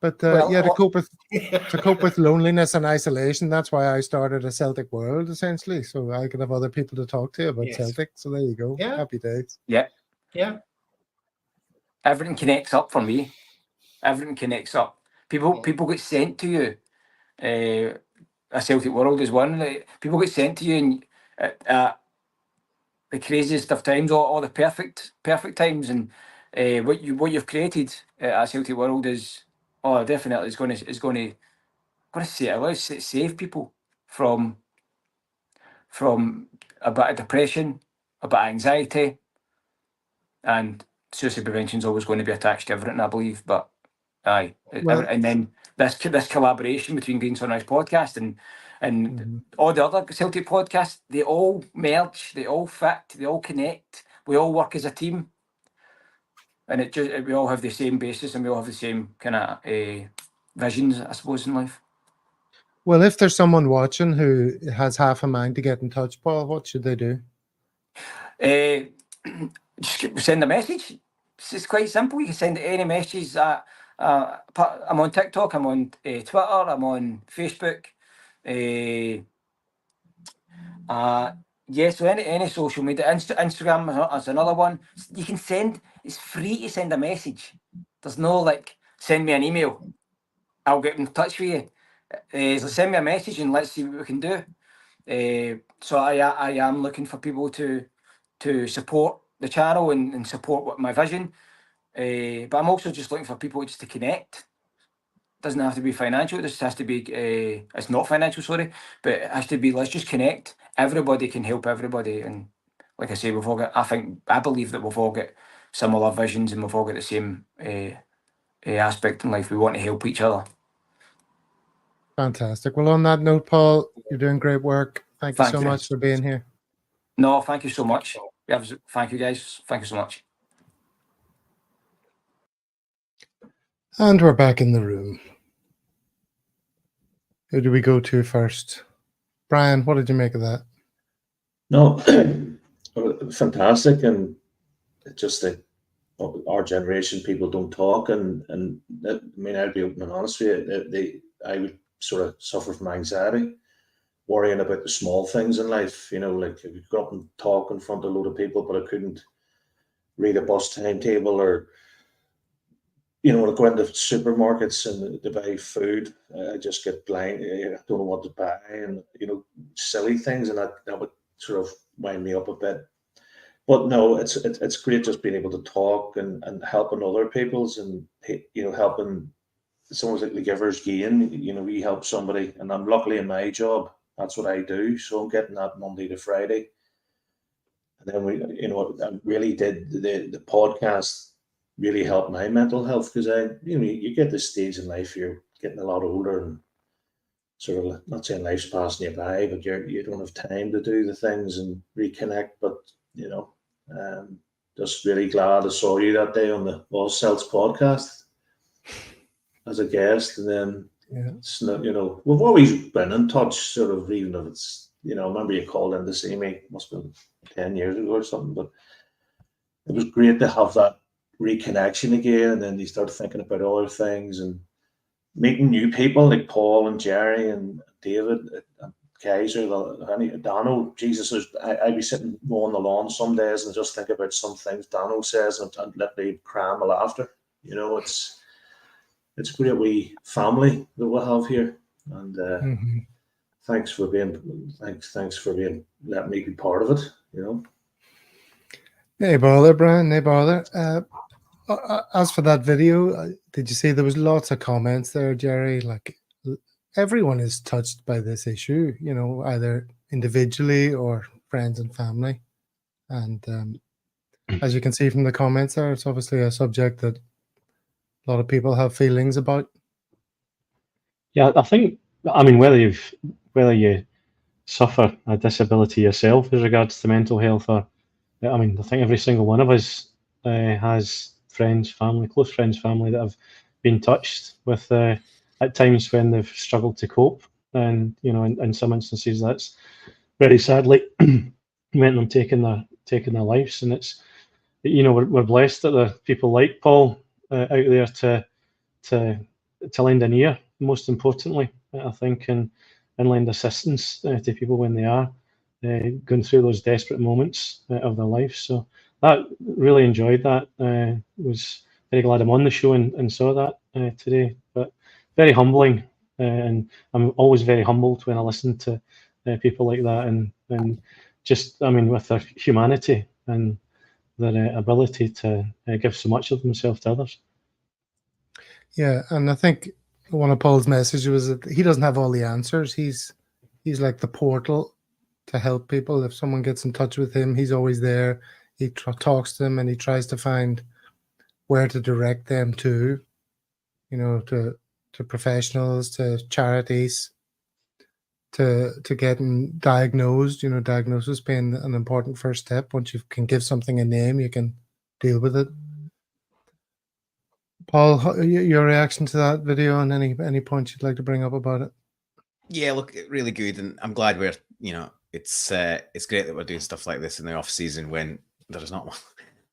But to cope with loneliness and isolation, that's why I started a Celtic World, essentially, so I could have other people to talk to about Celtic. So there you go. Yeah. Happy days. Yeah. Yeah. Everything connects up for me. Everything connects up. People get sent to you. A Celtic World is one. People get sent to you and the craziest of times, all the perfect times, and what you've created at Celtic World is definitely is going to save people from a bit of depression, a bit of anxiety, and suicide prevention is always going to be attached to everything, I believe. But and then this collaboration between Green Sunrise Podcast and all the other Celtic podcasts, they all merge, they all fit, they all connect, we all work as a team, and we all have the same basis and we all have the same kind of visions, I suppose, in life. Well, if there's someone watching who has half a mind to get in touch, Paul, what should they do? Just send a message. It's quite simple. You can send any messages. I'm on TikTok, I'm on Twitter, I'm on Facebook. So any social media, Instagram is another one. You can send. It's free to send a message. There's no like send me an email, I'll get in touch with you. So send me a message and let's see what we can do. So I am looking for people to support the channel and support my vision. But I'm also just looking for people just to connect. Doesn't have to be financial. This has to be it's not financial, sorry, but it has to be, let's just connect. Everybody can help everybody, and like I say, I believe that we've all got similar visions and we've all got the same aspect in life. We want to help each other. Fantastic. Well, on that note, Paul, you're doing great work. Thank you so much for being here. No, thank you so much. Thank you, guys. Thank you so much. And we're back in the room. Who do we go to first? Brian, what did you make of that? No, fantastic. And it's just that our generation, people don't talk. And I mean, I'll be open and honest with you. I would sort of suffer from anxiety, worrying about the small things in life. You know, like if you go up and talk in front of a load of people, but I couldn't read a bus timetable, or when I go into supermarkets and to buy food, I just get blind. I don't know what to buy, and silly things, and that would sort of wind me up a bit. But no, it's great just being able to talk and helping other people's, and helping. It's almost like the giver's gain. We help somebody, and I'm luckily in my job, that's what I do. So I'm getting that Monday to Friday. And then I really did the podcast really helped my mental health, because you get this stage in life, you're getting a lot older, and sort of, not saying life's passing you by, but you don't have time to do the things and reconnect. But just really glad I saw you that day on the Celts podcast. as a guest, and then Yeah. we've always been in touch, sort of, even if it's, I remember you called in to see me, must have been 10 years ago or something, but it was great to have that reconnection again, and then you start thinking about other things and meeting new people like Paul and Jerry and David and Kaiser, Dano. Jesus, I'd be sitting on the lawn some days and just think about some things Dano says and literally cram of laughter. It's a great wee family that we have here, and thanks for letting me be part of it. No bother, Brian. No bother. As for that video, did you see there was lots of comments there, Jerry? Like, everyone is touched by this issue, either individually or friends and family. And as you can see from the comments there, it's obviously a subject that a lot of people have feelings about. Yeah, I think, whether you suffer a disability yourself as regards to mental health, or I think every single one of us has friends, close friends, family that have been touched with at times when they've struggled to cope, and in some instances that's very sadly meant them taking their lives. And it's we're blessed that there are people like Paul out there to lend an ear, most importantly, I think, and lend assistance to people when they are going through those desperate moments of their life. So that, really enjoyed that. Was very glad I'm on the show and saw that today. But very humbling, and I'm always very humbled when I listen to people like that, and just, with their humanity and their ability to give so much of themselves to others. Yeah, and I think one of Paul's messages was that he doesn't have all the answers. He's like the portal to help people. If someone gets in touch with him, he's always there. He talks to them and he tries to find where to direct them to, to professionals, to charities, to getting diagnosed. Diagnosis being an important first step. Once you can give something a name, you can deal with it. Paul, your reaction to that video and any points you'd like to bring up about it? Yeah, look, really good, and I'm glad we're, it's great that we're doing stuff like this in the off season when there's not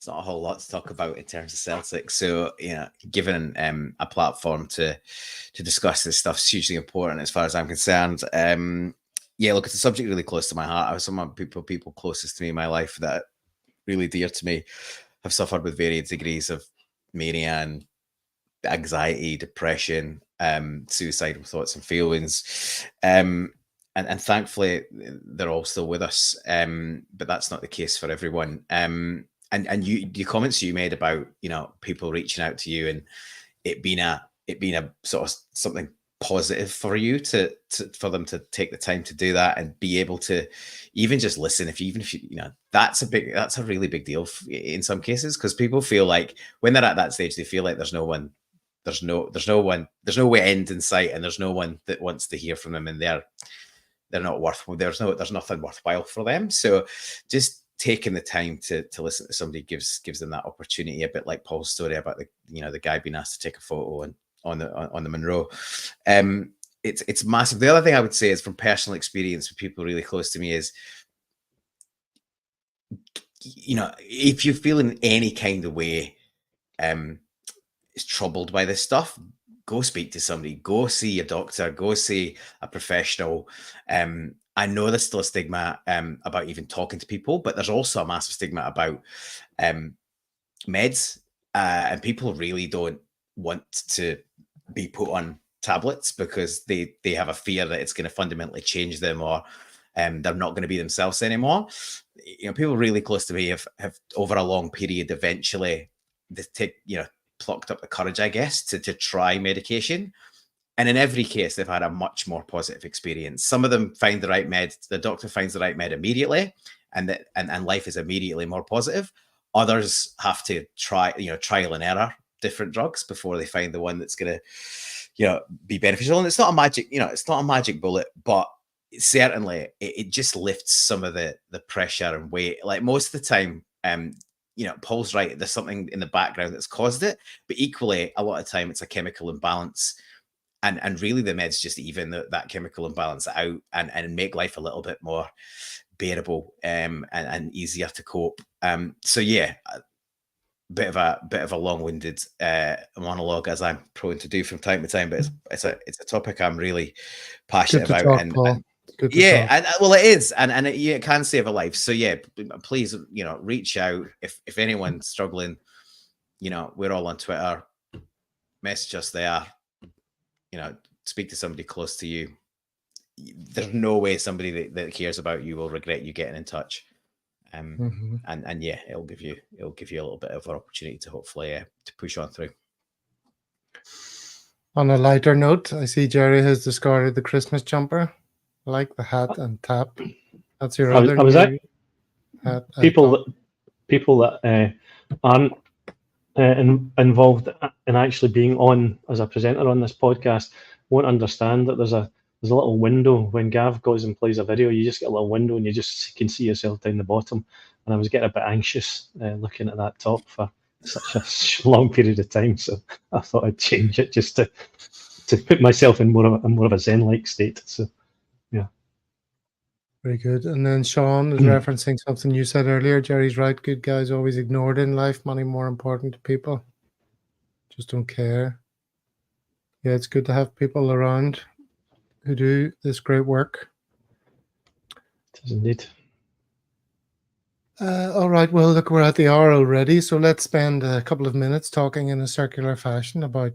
a whole lot to talk about in terms of Celtic. So, given a platform to discuss this stuff is hugely important as far as I'm concerned. Yeah, look, it's a subject really close to my heart. Some of the people closest to me in my life that are really dear to me have suffered with varied degrees of mania and anxiety, depression, suicidal thoughts and feelings. And thankfully they're all still with us. But that's not the case for everyone. And the comments you made about, people reaching out to you and it being a sort of something positive for you for them to take the time to do that and be able to even just listen, if you that's a really big deal in some cases, because people feel like when they're at that stage, they feel like there's no way end in sight, and there's no one that wants to hear from them, and they're not there's nothing worthwhile for them. So just taking the time to listen to somebody gives them that opportunity, a bit like Paul's story about the guy being asked to take a photo on the Monroe. It's massive. The other thing I would say is, from personal experience with people really close to me, is if you feel in any kind of way is troubled by this stuff, go speak to somebody, go see a doctor, go see a professional. I know there's still a stigma about even talking to people, but there's also a massive stigma about meds, and people really don't want to be put on tablets because they have a fear that it's going to fundamentally change them, or they're not going to be themselves anymore. People really close to me have over a long period eventually plucked up the courage, I guess, to try medication. And in every case, they've had a much more positive experience. Some of them find the right med, the doctor finds the right med immediately, and life is immediately more positive. Others have to try, trial and error different drugs before they find the one that's going to, be beneficial. And it's not a magic, it's not a magic bullet, but certainly it just lifts some of the pressure and weight. Like most of the time, Paul's right. There's something in the background that's caused it, but equally, a lot of time it's a chemical imbalance, and really the meds just even that chemical imbalance out and make life a little bit more bearable and easier to cope. So yeah, a bit of a long-winded monologue, as I'm prone to do from time to time, but it's a topic I'm really passionate about. Talk, Paul. Yeah, and well, it is, and it can save a life. So yeah, please, reach out if anyone's struggling. We're all on Twitter. Message us there. Speak to somebody close to you. There's no way somebody that cares about you will regret you getting in touch. And yeah, it'll give you a little bit of an opportunity to hopefully to push on through. On a lighter note, I see Jerry has discarded the Christmas jumper. I like the hat and tap. That's your other hat. People that aren't involved in actually being on as a presenter on this podcast won't understand that there's a little window when Gav goes and plays a video. You just get a little window and you just can see yourself down the bottom. And I was getting a bit anxious looking at that top for such a long period of time, so I thought I'd change it just to put myself in more of a zen-like state. So yeah, very good. And then Sean is referencing something you said earlier. Jerry's right. Good guys always ignored in life. Money more important to people. Just don't care. Yeah, it's good to have people around who do this great work. It is indeed. All right, well, look, we're at the hour already, so let's spend a couple of minutes talking in a circular fashion about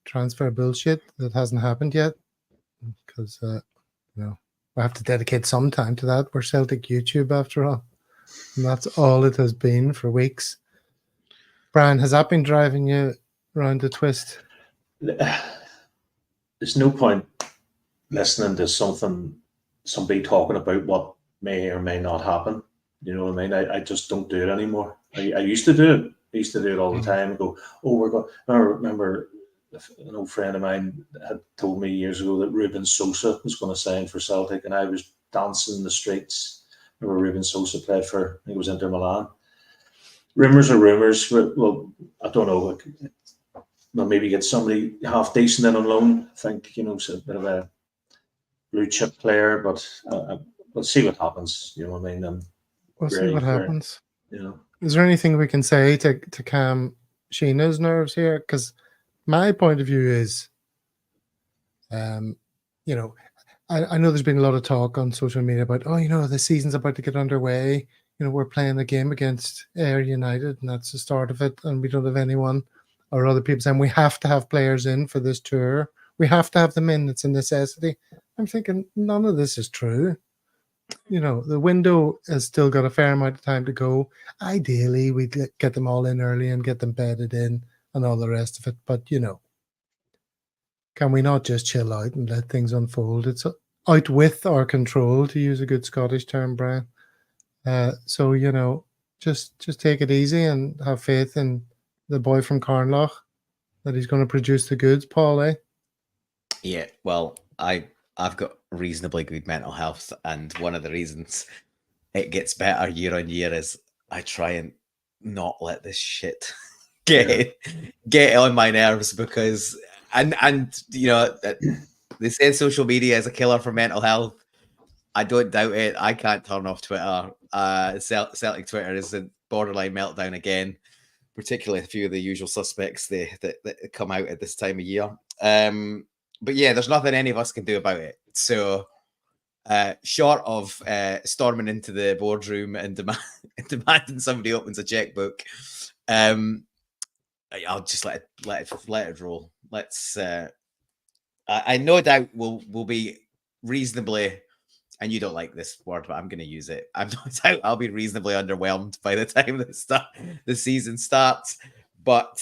transfer bullshit that hasn't happened yet, because we have to dedicate some time to that. We're Celtic YouTube, after all, and that's all it has been for weeks. Brian, has that been driving you around the twist? There's no point listening to somebody talking about what may or may not happen. You know what I mean? I just don't do it anymore. I used to do it. I used to do it all the time and go, oh, we're going. I remember an old friend of mine had told me years ago that Ruben Sosa was going to sign for Celtic, and I was dancing in the streets. I remember Ruben Sosa played for, I think it was Inter Milan. Rumours are rumours, but well, I don't know. Well, maybe get somebody half decent in on loan. I think, it's a bit of a blue chip player, but we'll see what happens. You know what I mean? And we'll see what happens. Is there anything we can say to calm Sheena's nerves here? Because my point of view is, I know there's been a lot of talk on social media about, the season's about to get underway. We're playing the game against Ayr United, and that's the start of it. And we don't have anyone or other people saying we have to have players in for this tour. We have to have them in. It's a necessity. I'm thinking none of this is true. The window has still got a fair amount of time to go. Ideally, we'd get them all in early and get them bedded in and all the rest of it. But, can we not just chill out and let things unfold? It's out with our control, to use a good Scottish term, Brian. So, just take it easy and have faith in the boy from Carnlough that he's going to produce the goods, Paul, eh? Yeah, well, I've got reasonably good mental health, and one of the reasons it gets better year on year is I try and not let this shit get on my nerves, because and they say social media is a killer for mental health. I don't doubt it. I can't turn off Twitter. Celtic Twitter is a borderline meltdown again, particularly a few of the usual suspects that come out at this time of year. But yeah, there's nothing any of us can do about it. So, short of storming into the boardroom and demanding somebody opens a checkbook, I'll just let it roll. Let's. I no doubt will be reasonably, and you don't like this word, but I'm going to use it. I'm no doubt I'll be reasonably underwhelmed by the time the season starts. But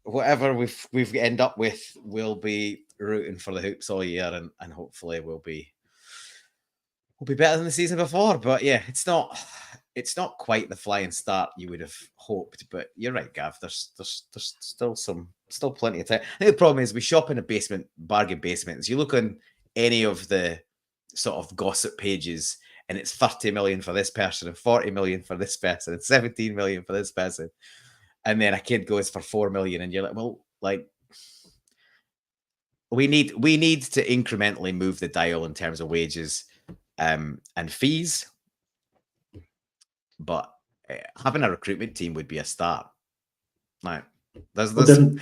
whatever we've end up with, we'll be rooting for the Hoops all year, and hopefully we'll be better than the season before. But yeah, it's not quite the flying start you would have hoped. But you're right, Gav. There's still plenty of time. I think the problem is we shop in a bargain basements. You look on any of the sort of gossip pages, and it's 30 million for this person and 40 million for this person and 17 million for this person, and then a kid goes for 4 million, and you're like, well, like, we need to incrementally move the dial in terms of wages and fees, but having a recruitment team would be a start. Like, there's lots of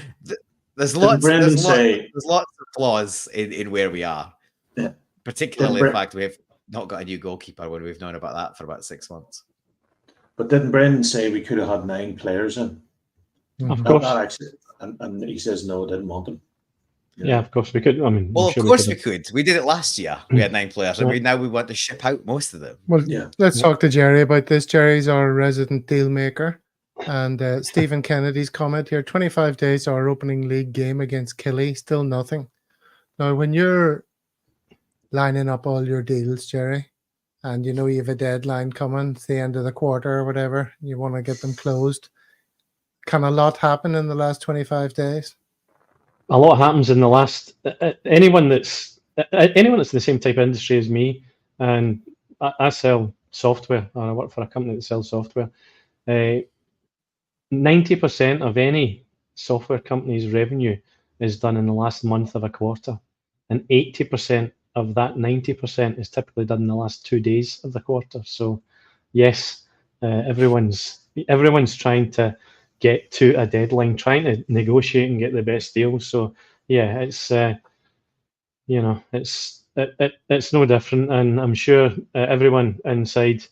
flaws in where we are. Yeah. Particularly the fact we have not got a new goalkeeper when we've known about that for about 6 months. But didn't Brendan say we could have had 9 players in? Of course. And he says no, didn't want them. Yeah, of course we could. I mean, well, of course we could. We did it last year. We had 9 players, and now we want to ship out most of them. Well, let's talk to Jerry about this. Jerry's our resident deal maker. And Stephen Kennedy's comment here, 25 days to our opening league game against Killy, still nothing. Now, when you're lining up all your deals, Jerry, and you know you have a deadline coming, it's the end of the quarter or whatever, you want to get them closed, can a lot happen in the last 25 days? A lot happens in the last... anyone that's in the same type of industry as me, and I sell software, and I work for a company that sells software. 90% of any software company's revenue is done in the last month of a quarter, and 80% of that 90% is typically done in the last 2 days of the quarter. So, yes, everyone's trying to get to a deadline, trying to negotiate and get the best deal. So, yeah, it's it's no different, and I'm sure everyone inside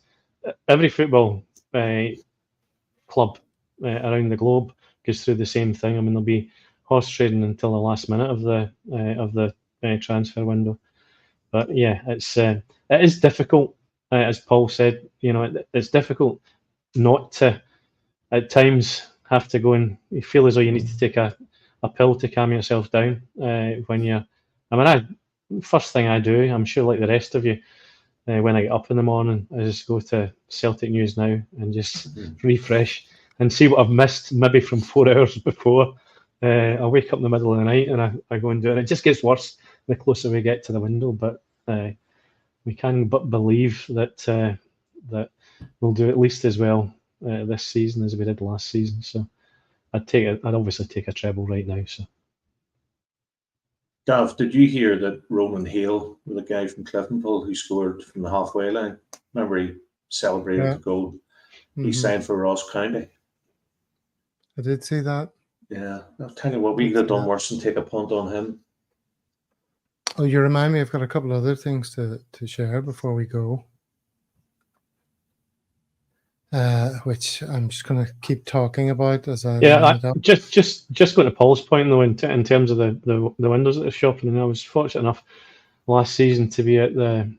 every football club around the globe goes through the same thing. I mean, there'll be horse trading until the last minute of the transfer window. But yeah, it is difficult, as Paul said. It's difficult not to at times have to go and you feel as though you need to take a pill to calm yourself down when you're. I mean, first thing I do, I'm sure like the rest of you, when I get up in the morning, I just go to Celtic News Now and just refresh and see what I've missed maybe from 4 hours before. I wake up in the middle of the night and I go and do it. And it just gets worse the closer we get to the window. But we can but believe that we'll do at least as well this season as we did last season. So I'd obviously take a treble right now. So. Gav, did you hear that Roman Hale, the guy from Cliftonville who scored from the halfway line, remember he celebrated the goal? He signed for Ross County. I did see that. Yeah, I'll tell you what, we could have done worse than take a punt on him. Oh, you remind me, I've got a couple other things to share before we go. Which I'm just going to keep talking about as I just going to Paul's point though, in terms of the windows at the shop. And I was fortunate enough last season to be at the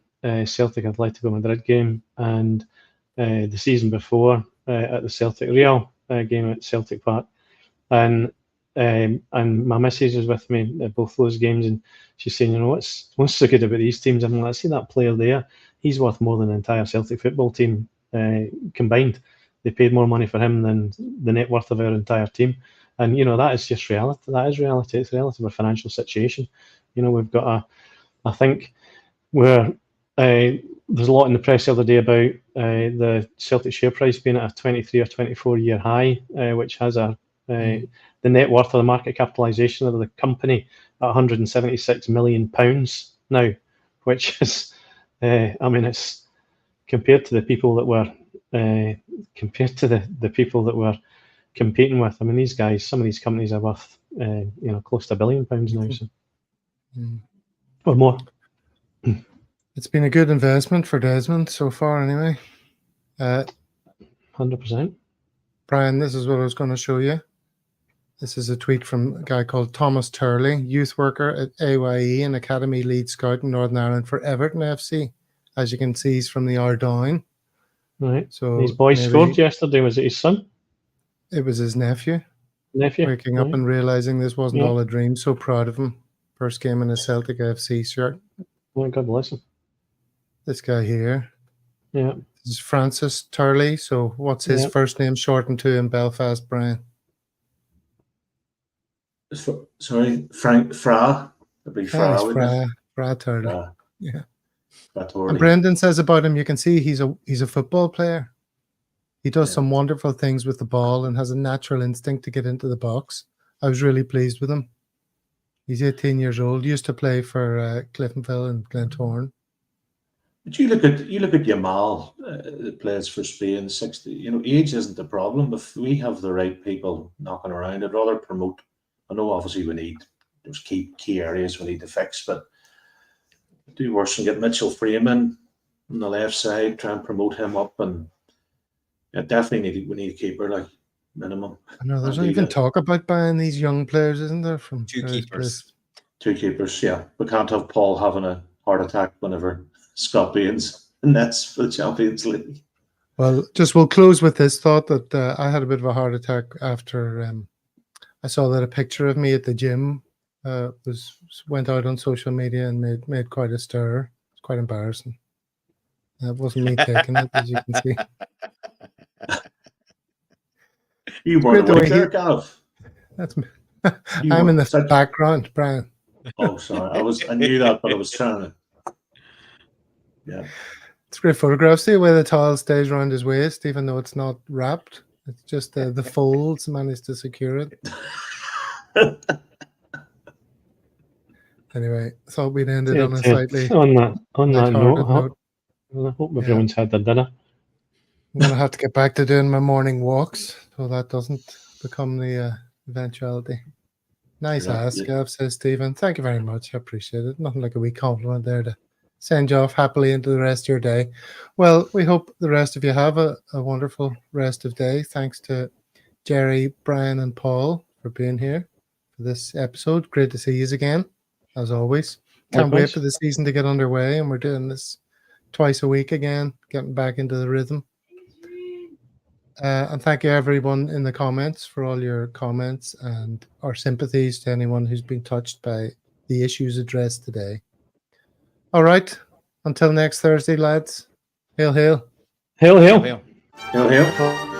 Celtic Atletico Madrid game, and the season before at the Celtic Real game at Celtic Park, and my missus was with me at both those games, and she's saying, what's so good about these teams? I'm like, I see that player there, he's worth more than the entire Celtic football team combined. They paid more money for him than the net worth of our entire team. And that is just reality. That is reality. It's reality of our financial situation. We've got I think there's a lot in the press the other day about the Celtic share price being at a 23 or 24 year high, which has the net worth of the market capitalisation of the company at £176 million now, which is, it's compared to the people that were the people that we're competing with. I mean, these guys, some of these companies are worth close to £1 billion now, so or more. It's been a good investment for Desmond so far, anyway. 100%. Brian, this is what I was going to show you. This is a tweet from a guy called Thomas Turley, youth worker at AYE and Academy lead scout in Northern Ireland for Everton FC. As you can see, he's from the Ardoyne. Right. So his boy scored yesterday. Was it his son? It was his nephew. Waking up and realising this wasn't all a dream. So proud of him. First game in a Celtic FC shirt. Oh, God bless him. This guy here. Yeah. This is Francis Turley. So what's his first name shortened to in Belfast, Brian? Sorry, Frank Fra. Fra Turley. Yeah. And Brendan says about him, you can see he's a football player. He does some wonderful things with the ball and has a natural instinct to get into the box. I was really pleased with him. He's 18 years old. Used to play for Cliftonville and Glentoran. But you look at Yamal that plays for Spain. 60. You know, age isn't the problem. If we have the right people knocking around, I'd rather promote. I know obviously there's key areas we need to fix, but do worse and get Mitchell Freeman on the left side. Try and promote him up, and definitely we need a keeper, like minimum. I know there's not even talk about buying these young players, isn't there? From two keepers. Two keepers, yeah. We can't have Paul having a heart attack whenever Scott Baines nets for the Champions League. Well, we'll close with this thought that I had a bit of a heart attack after I saw that a picture of me at the gym went out on social media and made quite a stir. It's quite embarrassing. It wasn't me taking it, as you can see. You weren't awake there, Gav. That's me. I'm in the background, Brian. Oh, sorry. I knew that, but I was trying to. Yeah. It's a great photograph. See the way the towel stays around his waist, even though it's not wrapped. It's just the folds managed to secure it. Anyway, thought we'd ended on a slightly on that note. I hope everyone's had their dinner. I'm gonna have to get back to doing my morning walks, so that doesn't become the eventuality. Nice ask, Gav, says Stephen. Thank you very much. I appreciate it. Nothing like a wee compliment there to send you off happily into the rest of your day. Well, we hope the rest of you have a wonderful rest of day. Thanks to Jerry, Brian, and Paul for being here for this episode. Great to see you again, as always. Can't wait for the season to get underway, and we're doing this twice a week again, getting back into the rhythm. And thank you everyone in the comments for all your comments and our sympathies to anyone who's been touched by the issues addressed today. All right. Until next Thursday, lads. Hail, hail. Hail, hail. Hail, hail. Hail, hail.